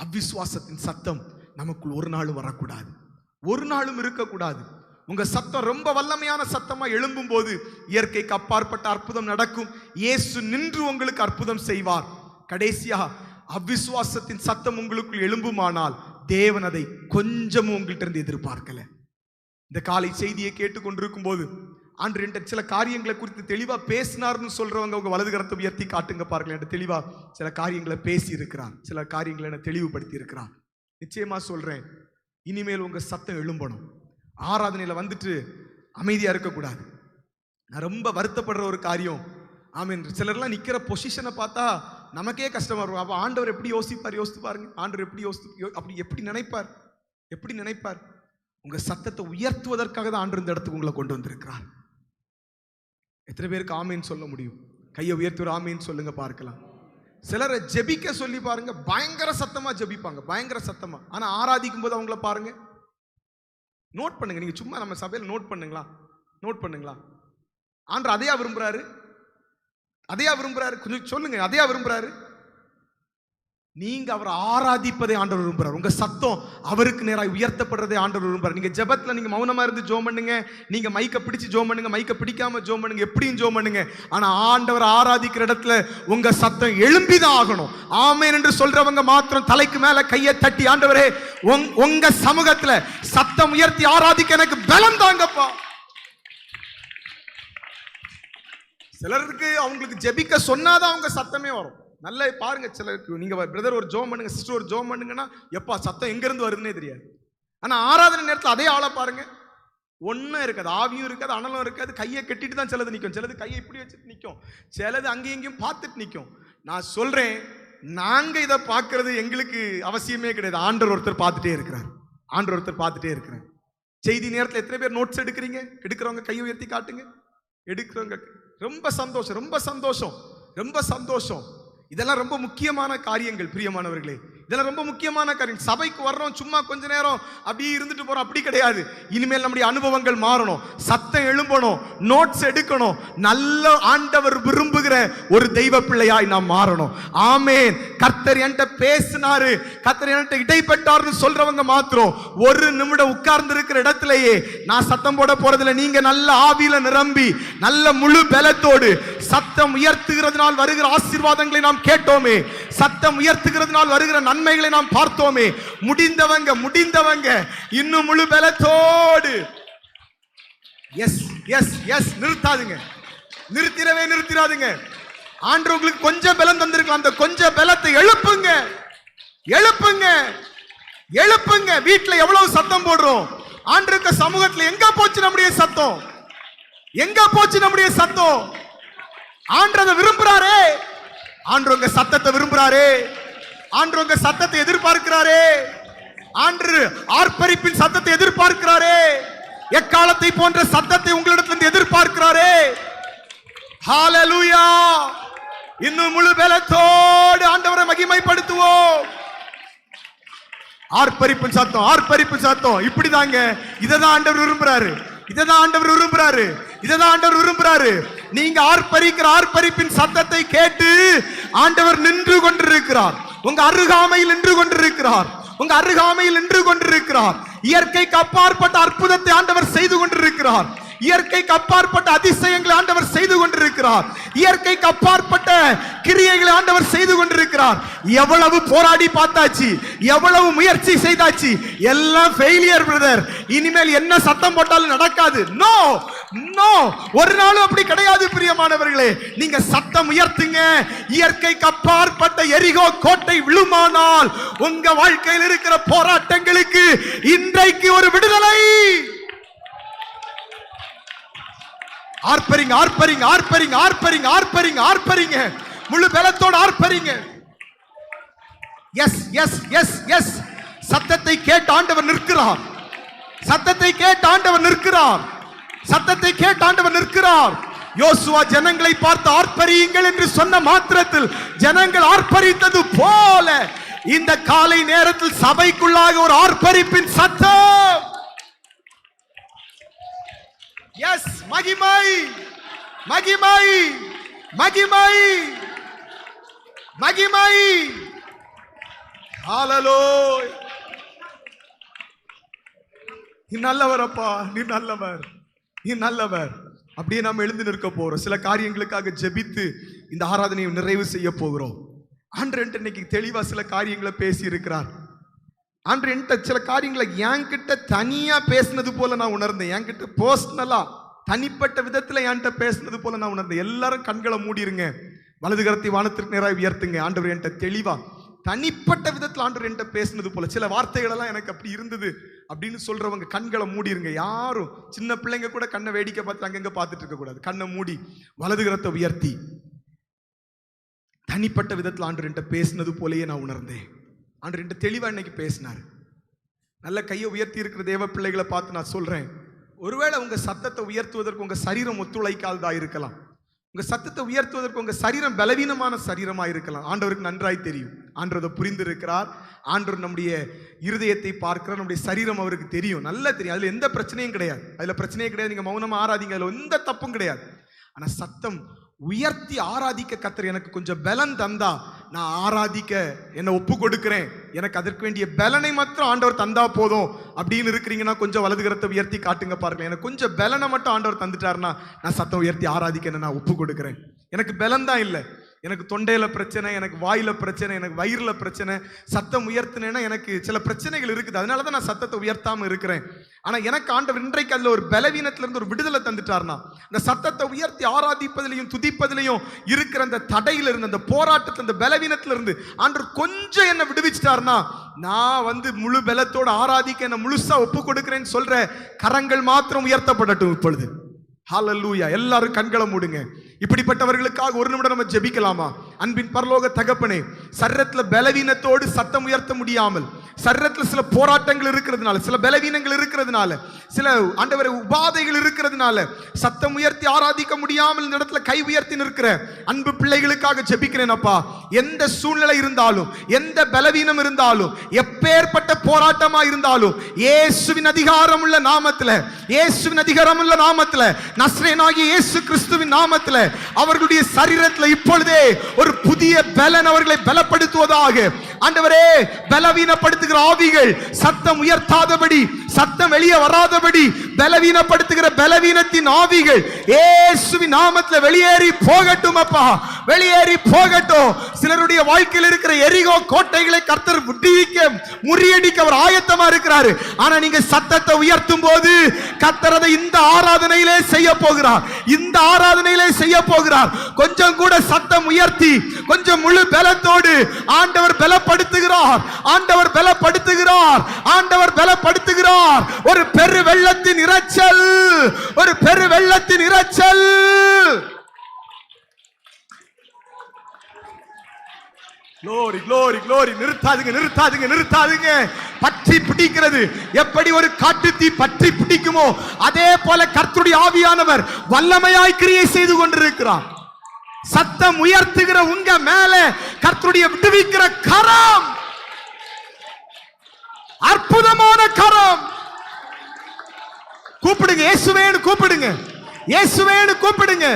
அவிசுவாசத்தின் சத்தம் நமக்குள் ஒரு நாளும் வரக்கூடாது, ஒரு நாளும் இருக்கக்கூடாது. உங்க சத்தம் ரொம்ப வல்லமையான சத்தமா எழும்பும் போது இயற்கைக்கு அப்பாற்பட்ட அற்புதம் நடக்கும். இயேசு நின்று உங்களுக்கு அற்புதம் செய்வார். கடைசியா அவிசுவாசத்தின் சத்தம் உங்களுக்குள் எழும்புமானால் தேவன் அதை கொஞ்சமும் உங்கள்கிட்ட இருந்து எதிர்பார்க்கல. இந்த காலை செய்தியை கேட்டுக்கொண்டிருக்கும் போது ஆண்டவர் என்கிட்ட சில காரியங்களை குறித்து தெளிவா பேசினார்னு சொல்றவங்க உங்க வலது கரத்தை உயர்த்தி காட்டுங்க பாருங்களேன். என்கிட்ட தெளிவா சில காரியங்களை பேசி இருக்கிறான், சில காரியங்களை என்ன தெளிவுபடுத்தி இருக்கிறான். நிச்சயமா சொல்றேன், இனிமேல் உங்க சத்தம் எழும்பணும். ஆராதனையில வந்துட்டு அமைதியா இருக்கக்கூடாது. நான் ரொம்ப வருத்தப்படுற ஒரு காரியம், ஆமீன், சிலர்லாம் நிக்கிற பொசிஷனை பார்த்தா நமக்கே கஷ்டமா இருக்கும். அப்ப ஆண்டவர் எப்படி யோசிப்பார்? யோசித்து பாருங்க. ஆண்டவர் எப்படி அப்படி எப்படி நினைப்பார்? எப்படி நினைப்பார்? உங்க சத்தத்தை உயர்த்துவதற்காக தான் ஆண்டவர் இந்த இடத்துக்கு உங்களை கொண்டு வந்திருக்கிறார். எத்தனை பேருக்கு ஆமீன் சொல்ல முடியும்? கையை உயர்த்துற ஆமீன் சொல்லுங்க பார்க்கலாம். சிலரை ஜெபிக்க சொல்லி பாருங்க, பயங்கர சத்தமா ஜெபிப்பாங்க, பயங்கர சத்தமா. ஆனா ஆராதிக்கும் போது அவங்கள பாருங்க, நோட் பண்ணுங்க. நீங்க சும்மா நம்ம சபையில் நோட் பண்ணுங்களா, நோட் பண்ணுங்களா? ஆண்டவர் அதையா விரும்புறாரு? அதையா விரும்புறாரு? கொஞ்சம் சொல்லுங்க, அதையா விரும்புறாரு? நீங்க அவரை ஆராதிப்பதை ஆண்டவர் விரும்புறார். உங்க சத்தம் அவருக்கு நேராக உயர்த்தப்படுறதை ஆண்டவர் விரும்புறார். நீங்க ஜெபத்துல நீங்க மௌனமா இருந்து ஜோம் பண்ணுங்க, நீங்க மைக்க பிடிச்சு ஜோம் பண்ணுங்க, மைக்க பிடிக்காம ஜோம் பண்ணுங்க, எப்படியும் ஜோம் பண்ணுங்க. ஆனா ஆண்டவர் ஆராதிக்கிற இடத்துல உங்க சத்தம் எழும்பிதான் ஆகணும். ஆமென் என்று சொல்றவங்க மாத்திரம் தலைக்கு மேல கையை தட்டி, ஆண்டவரே உங்க சமூகத்துல சத்தம் உயர்த்தி ஆராதிக்க எனக்கு பலம் தாங்கப்பா. சிலருக்கு அவங்களுக்கு ஜெபிக்க சொன்னாதான் அவங்க சத்தமே வரும். நல்லா பாருங்க, சிலருக்கு நீங்க பிரதர் ஒரு ஜோம் பண்ணுங்க, சிஸ்டர் ஒரு ஜோம் பண்ணுங்கன்னா எப்பா சத்தம் எங்க இருந்து வருதுன்னே தெரியாது. ஆனா ஆராதனை நேரத்தில் அதே ஆளை பாருங்க, ஒன்னும் இருக்காது, ஆவியும் இருக்காது, அனலும் இருக்காது, கையை கட்டிட்டு தான் சிலது நிற்கும், சிலது கையை இப்படி வச்சுட்டு நிற்கும், சிலது அங்கேயும் இங்கேயும் பார்த்துட்டு நிற்கும். நான் சொல்றேன், நாங்க இதை பார்க்கறது எங்களுக்கு அவசியமே கிடையாது. ஆண்டவர் ஒருத்தர் பார்த்துட்டே இருக்கிறார், ஆண்டவர் ஒருத்தர் பார்த்துட்டே இருக்கிறார். செய்தி நேரத்தில் எத்தனை பேர் நோட்ஸ் எடுக்கிறீங்க? எடுக்கிறவங்க கையை உயர்த்தி காட்டுங்க. எடுக்கிறவங்க ரொம்ப சந்தோஷம், ரொம்ப சந்தோஷம், ரொம்ப சந்தோஷம். இதெல்லாம் ரொம்ப முக்கியமான காரியங்கள் பிரியமானவர்களே, இதெல்லாம் ரொம்ப முக்கியமான காரியம். சபைக்கு வர்றோம், சும்மா கொஞ்ச நேரம் அப்படியே இருந்துட்டு போறோம், அப்படி கிடையாது. இனிமேல் நம்முடைய அனுபவங்கள் மாறணும், சத்தம் எழும்பணும், நோட்ஸ் எடுக்கணும், நல்ல ஆண்டவர் விரும்புகிற ஒரு தெய்வ பிள்ளையாய் நாம் மாறணும். ஆமென். கர்த்தர் என்கிட்ட பேசினாரு, கர்த்தர் என்கிட்ட இடைப்பட்டார்னு சொல்றவங்க மாத்திரம் ஒரு நிமிடம் உட்கார்ந்து இருக்கிற இடத்திலேயே நான் சத்தம் போட போறதில்லை. நீங்க நல்ல ஆவியில நிரம்பி நல்ல முழு பலத்தோடு சத்தம் உயர்த்துகிறதுனால் வருகிற ஆசீர்வாதங்களை நாம் கேட்டோமே, சத்தம் உயர்த்துகிறதுனால் வருகிற நன்மைகளை நாம் பார்த்தோமே. முடிந்தவங்க இன்னும் முழு பலத்தோடு எஸ் எஸ் எஸ் நிறுத்தாதுங்க, நிறுத்திராதுங்க. ஆண்டவர் உங்களுக்கு கொஞ்சம் பலம் தந்திருக்கலாம், அந்த கொஞ்சம் பலத்தை எழுப்புங்க, எழுப்புங்க, எழுப்புங்க. வீட்டுல எவ்வளவு சத்தம் போடுறோம், ஆண்டவருக்கு சமூகத்துல எங்க போச்சு நம்முடைய சத்தம்? எங்க போச்சு நம்முடைய சத்தம்? ஆண்டவர் விரும்புறாரே, ஆண்டவர் உங்க சத்தத்தை விரும்புறாரே, ஆண்டவர் உங்க சத்தத்தை எதிர்பார்க்கிறாரே, ஆண்டவர் ஆர்ப்பரிப்பின் சத்தத்தை எதிர்பார்க்கிறாரே, எக்காலத்தை போன்ற சத்தத்தை உங்களிடத்திலிருந்து எதிர்பார்க்கிறாரே. ஹalleluya. இன்னும் முழு பலத்தோடு ஆண்டவரை மகிமைப்படுத்துவோம். ஆர்ப்பரிப்பின் சத்தம், ஆர்ப்பரிப்பின் சத்தம், இப்படிதாங்க. இததான் ஆண்டவர் விரும்புறாரு, இததான் ஆண்டவர் விரும்புறாரு, இததான் ஆண்டவர் விரும்புறாரு. நீங்க ஆர்ப்பரிக்கிற ஆர்ப்பரிப்பின் சத்தத்தை கேட்டு ஆண்டவர் நின்று கொண்டிருக்கிறார், உங்க அருகாமையில் நின்று கொண்டிருக்கிறார், உங்க அருகாமையில் நின்று கொண்டிருக்கிறார். இயற்கைக்கு அப்பாற்பட்ட அற்புதத்தை ஆண்டவர் செய்து கொண்டிருக்கிறார், இயற்கைக்கு அப்பாற்பட்ட அதிசயங்களை ஆண்டவர் செய்து கொண்டிருக்கிறார், இயற்கைக்கு அப்பாற்பட்ட கிரியைகளை ஆண்டவர் செய்து கொண்டிருக்கிறார். எவ்வளவு போராடி பார்த்தாச்சு, எவ்வளவு முயற்சி செய்தாச்சு, எல்லாம் ஃபெயிலியர் பிரதர். இனிமேல் என்ன சத்தம் போட்டாலும் நடக்காது. நோ நோ, ஒரு நாளும் அப்படி கிடையாது பிரியமானவர்களே. நீங்க சத்தம் உயர்த்துங்க. இயற்கைக்கு அப்பாற்பட்ட எரிகோ கோட்டை விழுமானால் உங்க வாழ்க்கையில் இருக்கிற போராட்டங்களுக்கு இன்றைக்கு ஒரு விடுதலை. ஆர்ப்பரிங்க, ஆர்ப்பரிங்க, ஆர்ப்பரிங்க, ஆர்ப்பரிங்க, ஆர்ப்பரிங்க, ஆர்ப்பரிங்க, முழு பலத்தோடு ஆர்ப்பரிங்க. Yes yes yes yes. சத்தத்தை கேட்டு ஆண்டவர் நிற்கிறார். சத்தத்தை கேட்டு ஆண்டவர் நிற்கிறார். சத்தத்தை கேட்டு ஆண்டவர் நிற்கிறார். யோசுவா ஜனங்களை பார்த்து ஆர்ப்பரியுங்கள் என்று சொன்ன மாத்திரத்தில் ஜனங்கள் ஆர்ப்பரித்தது போல இந்த காலை நேரத்தில் சபைக்குள்ளாக ஒரு ஆர்ப்பரிப்பின் சத்தம். எஸ், மகிமை மகிமை மகிமை மகிமை. ஹalleluya. நீ நல்லவர் அப்பா, நீ நல்லவர், நீ நல்லவர். அப்படியே நாம் எழுந்து நிற்க போறோம். சில காரியங்களுக்காக ஜெபித்து இந்த ஆராதனையை நிறைவு செய்ய போகிறோம். ஆண்டவர் இன்னைக்கு தெளிவா சில காரியங்களை பேசி இருக்கிறார். ஆண்டவர் என்கிட்ட சில காரியங்களை என்கிட்ட தனியா பேசினது போல நான் உணர்ந்தேன். என்கிட்ட பர்சனலா தனிப்பட்ட விதத்துல என்கிட்ட பேசினது போல நான் உணர்ந்தேன். எல்லாரும் கண்களை மூடிருங்க, வலது கரத்தை வானத்திற்கு நேராக உயர்த்துங்க. ஆண்டவர் என்கிட்ட தெளிவா தனிப்பட்ட விதத்தில் ஆண்டவர் என்கிட்ட பேசினது போல சில வார்த்தைகள் எல்லாம் எனக்கு அப்படி இருந்தது அப்படின்னு சொல்றவங்க கண்களை மூடிருங்க. யாரும் சின்ன பிள்ளைங்க கூட கண்ணை வேடிக்கை பார்த்து அங்கங்க பார்த்துட்டு இருக்க கூடாது. கண்ணை மூடி வலது கரத்தை உயர்த்தி தனிப்பட்ட விதத்தில் ஆண்டவர் என்கிட்ட பேசினது போலயே நான் உணர்ந்தேன். ஆண்டவர் என்கிட்ட தெளிவா இன்னைக்கு பேசினார். நல்ல கையை உயர்த்தி இருக்கிற தேவ பிள்ளைகளை பார்த்து நான் சொல்றேன், ஒருவேளை உங்க சத்தத்தை உயர்த்துவதற்கு உங்க சரீரம் ஒத்துழைக்காததா இருக்கலாம். உங்க சத்தத்தை உயர்த்துவதற்கு உங்க சரீரம் பலவீனமான சரீரமா இருக்கலாம். ஆண்டவருக்கு நன்றாய் தெரியும். ஆண்டவர் அதை புரிந்து இருக்கிறார். ஆண்டவர் நம்முடைய இருதயத்தை பார்க்கிறார். நம்முடைய சரீரம் அவருக்கு தெரியும், நல்லா தெரியும். அதுல எந்த பிரச்சனையும் கிடையாது. அதுல பிரச்சனையே கிடையாது. நீங்க மௌனமா ஆராதிங்க, அதுல எந்த தப்பும் கிடையாது. ஆனா சத்தம் உயர்த்தி ஆராதிக்க கர்த்தர் எனக்கு கொஞ்சம் பலன் தந்தா நான் ஆராதிக்க என்னை ஒப்பு கொடுக்கிறேன். எனக்கு அதற்கு வேண்டிய பலனை மாத்திரம் ஆண்டவர் தந்தா போதும் அப்படின்னு இருக்கிறீங்கன்னா கொஞ்சம் வலது கரத்தை உயர்த்தி காட்டுங்க பாருங்க. எனக்கு கொஞ்சம் பலனை மட்டும் ஆண்டவர் தந்துட்டாருன்னா நான் சத்தம் உயர்த்தி ஆராதிக்க நான் ஒப்பு கொடுக்கிறேன். எனக்கு பலன் தான் இல்லை, எனக்கு தொண்டையில பிரச்சனை, எனக்கு வாயில பிரச்சனை, எனக்கு வயிறுல பிரச்சனை. சத்தம் உயர்த்தினேன்னா எனக்கு சில பிரச்சனைகள் இருக்குது. அதனாலதான் நான் சத்தத்தை உயர்த்தாம இருக்கிறேன். ஆனா எனக்கு ஆண்டவர் இன்றைக்கு அதுல ஒரு பலவீனத்துல இருந்து ஒரு விடுதலை தந்துட்டார்னா அந்த சத்தத்தை உயர்த்தி ஆராதிப்பதிலையும் துதிப்பதிலையும் இருக்கிற அந்த தடையில இருந்து, அந்த போராட்டத்துல, அந்த பலவீனத்துல இருந்து ஆண்டவர் கொஞ்சம் என்ன விடுவிச்சிட்டார்னா நான் முழு பலத்தோட ஆராதிக்க என்ன முழுசா ஒப்பு கொடுக்கிறேன்னு சொல்ற கரங்கள் மாத்திரம் உயர்த்தப்படட்டும் இப்பொழுது. ஹalleluya. எல்லாரும் கண்களை மூடுங்க. இப்படிப்பட்டவர்களுக்காக ஒரு நிமிடம் நம்ம ஜெபிக்கலாமா? அன்பின் பரலோக தகப்பனே, சரீரத்துல பலவீனத்தோடு சத்தம் உயர்த்த முடியாமல், சரீரத்துல சில போராட்டங்கள் இருக்கிறதுனால, சில பலவீனங்கள் இருக்கிறதுனால, சில ஆண்டவரே உபாதைகள் இருக்கிறதுனால சத்தம் உயர்த்தி ஆராதிக்க முடியாமல் இந்த இடத்துல கை உயர்த்தி நிற்கிற அன்பு பிள்ளைகளுக்காக ஜெபிக்கிறேன் அப்பா. எந்த சூழ்நிலை இருந்தாலும், எந்த பலவீனம் இருந்தாலும், எப்பேற்பட்ட போராட்டமா இருந்தாலும், இயேசுவின் அதிகாரம் உள்ள நாமத்துல, இயேசுவின் அதிகாரம் உள்ள நாமத்துல, நஸ்ரேனாகிய இயேசு கிறிஸ்துவின் நாமத்துல அவர்களுடைய சரீரத்துல இப்பொழுதே ஒரு புதிய பலன் அவர்களை பலப்படுத்துவதாக. ஆண்டவரே, பலவீனப்படுத்துகிற ஆவிகள் சத்தம் உயர்த்தாதபடி, சத்தம் வெளியே வராதபடி பலவீனப்படுத்துகிற பலவீனத்தின் ஆவிகள் இயேசுவின் நாமத்துல வெளியேறி போகட்டும் அப்பா, வெளியேறி போகட்டும். சிலருடைய வாழ்க்கையில் இருக்கிற எரிகோ கோட்டைகளை கர்த்தர் விடுவிக்க, முறியடிக்க அவர் ஆயத்தமா இருக்கிறாரு. ஆனா நீங்க சத்தத்தை உயர்த்தும் போது கர்த்தர் அதை இந்த ஆராதனையிலே செய்ய போகிறார், இந்த ஆராதனையிலே செய்ய போகிறார். கொஞ்சம் கூட சத்தம் உயர்த்தி கொஞ்சம் முழு பலத்தோடு ஆண்டவர் பலப்படுத்துகிறார், ஆண்டவர் பலப்படுத்துகிறார், ஆண்டவர் பலப்படுத்துகிறார். ஒரு பெரு வெள்ளத்தின் இரைச்சல், ஒரு பெரு வெள்ளத்தின் இரைச்சல். Glory, glory, glory. நிறுத்தாதுங்க, நிறுத்தாதுங்க, நிறுத்தாதுங்க. பற்றி பிடிக்கிறது எப்படி ஒரு காட்டுத்தீ பற்றி பிடிக்குமோ அதே போல கர்த்தருடைய ஆவியானவர் வல்லமையாய் கிரியை செய்து கொண்டிருக்கிறார். சத்தம் உயர்த்துகிற உங்க மேல கர்த்தருடைய விடுவிக்கிற கரம், அற்புதமான கரம். கூப்பிடுங்க, இயேசுவேன்னு கூப்பிடுங்க, இயேசுவேன்னு கூப்பிடுங்க,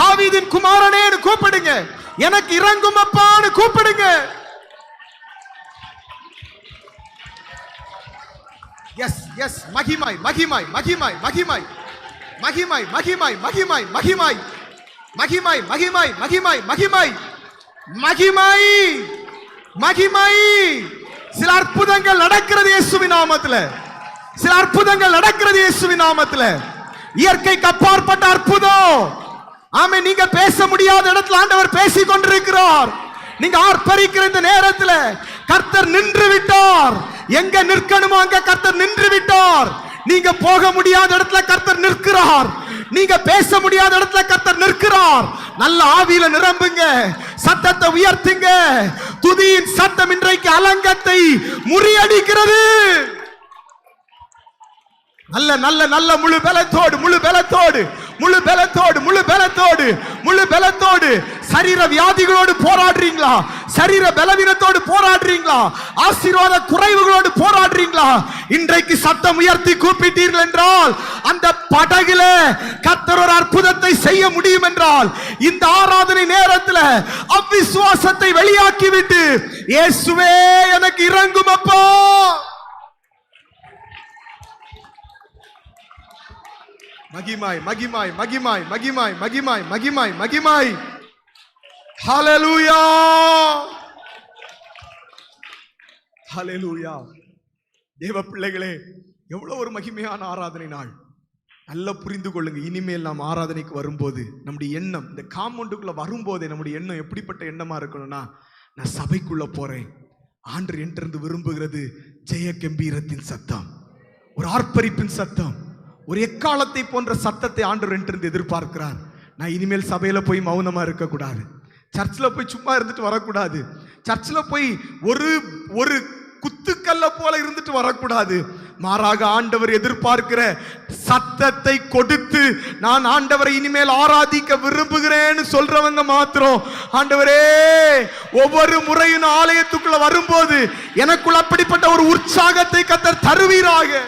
தாவீதின் குமாரனேன்னு கூப்பிடுங்க, எனக்கு இறங்கும் அப்பான்னு கூப்பிடுங்க. Yes yes. மகிமாய் மகிமாய் மகிமாய் மகிமாய் மகிமாய் மகிமாய் மகிமாய் மகிமாய் மகிமாய் மகிமாய் மகிமாய் மகிமாய் மகிமாய் மகிமாய். சில அற்புதங்கள் நடக்கிறது இயேசுவின் நாமத்துல, சில அற்புதங்கள் நடக்கிறது இயேசுவின் நாமத்துல. இயற்கைக்கு அப்பாற்பட்ட அற்புதம். ஆமே, நீங்க பேச முடியாத இடத்துல ஆண்டவர் பேசிக் கொண்டிருக்கிறார். நீங்க ஆர்ப்பரிக்கிற இந்த நேரத்துல கர்த்தர் நின்று விட்டார். எங்க நிற்கணுமோ அங்க கர்த்தர் நின்று விட்டார். நீங்க போக முடியாத இடத்துல கர்த்தர் நிற்கிறார். நீங்க பேச முடியாத இடத்துல கர்த்தர் நிற்கிறார். நல்ல ஆவியில நிரம்புங்க, சத்தத்தை உயர்த்துங்க. துதியின் சத்தம் இன்றைக்கு அலங்கத்தை முறியடிக்கிறது. நல்ல நல்ல நல்ல முழு பலத்தோடு முழு பலத்தோடு முழு பலத்தோடு முழு பலத்தோடு முழு பலத்தோடு சரீர வியாதிகளோடு போராடுறீங்களா? சரீர பலவீனத்தோடு போராடுறீங்களா? ஆசீர்வாத குறைவுகளோடு போராடுறீங்களா? இன்றைக்கு சத்தம் உயர்த்தி கூப்பிட்டீர்கள் என்றால் அந்த படகுல கர்த்தர் ஒரு அற்புதத்தை செய்ய முடியும் என்றால் இந்த ஆராதனை நேரத்தில் அவிசுவாசத்தை வெளியாக்கிவிட்டு இயேசுவே எனக்கு இறங்கும் அப்பா, மகிமாய் மகிமாய் மகிமாய் மகிமாய் மகிமாய் மகிமாய் மகிமாய். ஹல்லேலூயா ஹல்லேலூயா. தேவ பிள்ளைகளே, எவ்வளவு ஒரு மகிமையான ஆராதனை நாள். நல்லா புரிந்து கொள்ளுங்க. இனிமேல் நாம் ஆராதனைக்கு வரும்போது நம்முடைய எண்ணம், இந்த காம்பவுண்டுக்குள்ள வரும்போதே நம்முடைய எண்ணம் எப்படிப்பட்ட எண்ணமா இருக்கணும்னா, நான் சபைக்குள்ள போறேன், ஆண்டவர் என்றிருந்து விரும்புகிறது ஜெய கம்பீரத்தின் சத்தம், ஒரு ஆர்ப்பரிப்பின் சத்தம், ஒரு எக்காலத்தை போன்ற சத்தத்தை ஆண்டவர் என்றிருந்து எதிர்பார்க்கிறார். நான் இனிமேல் சபையில போய் மௌனமா இருக்கக்கூடாது, சர்ச்சில் போய் சும்மா இருந்துட்டு வரக்கூடாது, சர்ச்சில் போய் ஒரு குத்துக்கல்ல போல இருந்துட்டு வரக்கூடாது. மாறாக ஆண்டவர் எதிர்பார்க்கிற சத்தத்தை கொடுத்து நான் ஆண்டவரை இனிமேல் ஆராதிக்க விரும்புகிறேன்னு சொல்றவங்க மாத்திரம், ஆண்டவரே ஒவ்வொரு முறையும் ஆலயத்துக்குள்ள வரும்போது எனக்குள்ள அப்படிப்பட்ட ஒரு உற்சாகத்தை கர்த்தர் தருவீராக,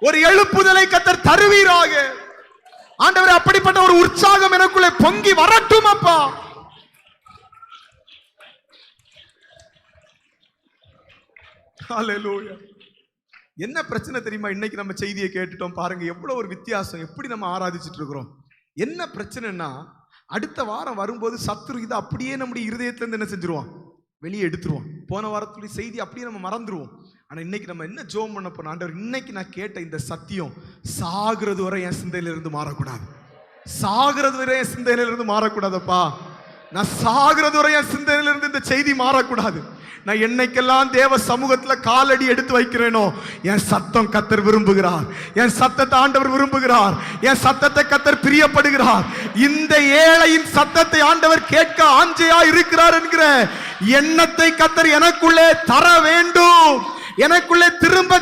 ஒரு எழுப்புதலை கர்த்தர் தருவீராக. ஆண்டவரே, அப்படிப்பட்ட ஒரு உற்சாகம் எனக்குள்ளே பொங்கி வரட்டும் அப்பா. ஹல்லேலூயா. என்ன பிரச்சனை தெரியுமா? இன்னைக்கு நம்ம செய்தியை கேட்டுட்டோம் பாருங்க, எவ்வளவு ஒரு வித்தியாசம், எப்படி நம்ம ஆராதிச்சுட்டு இருக்கிறோம். என்ன பிரச்சனைனா, அடுத்த வாரம் வரும்போது சத்துரு இதை அப்படியே நம்முடைய இருதயத்திலிருந்து என்ன செஞ்சிருவான், வெளியே எடுத்துருவான். போன வாரத்துடைய செய்தி அப்படியே நம்ம மறந்துடுவோம். ஆனா இன்னைக்கு நம்ம என்ன ஜெபம் பண்ண போறோம், ஆண்டவர் இன்னைக்கு நான் கேட்ட இந்த சத்தியம் சாகிறது வரை என் சிந்தையிலிருந்து மாறக்கூடாது, சாகிறது வரை என் சிந்தையிலிருந்து மாறக்கூடாதப்பா. நான் சாகிறது வரை என் சிந்தையிலிருந்து இந்த செய்தி மாறக்கூடாது. நான் என்னைக்கெல்லாம் தேவ சமூகத்துல காலடி எடுத்து வைக்கிறேனோ என் சத்தம் கர்த்தர் விரும்புகிறார், என் சத்தத்தை ஆண்டவர் விரும்புகிறார், என் சத்தத்தை கர்த்தர் பிரியப்படுகிறார். இந்த ஏழையின் சத்தத்தை ஆண்டவர் கேட்க ஆஞ்சையா இருக்கிறார் என்கிற எண்ணத்தை கர்த்தர் எனக்குள்ளே தர வேண்டும், எனக்குள்ளே திரும்ப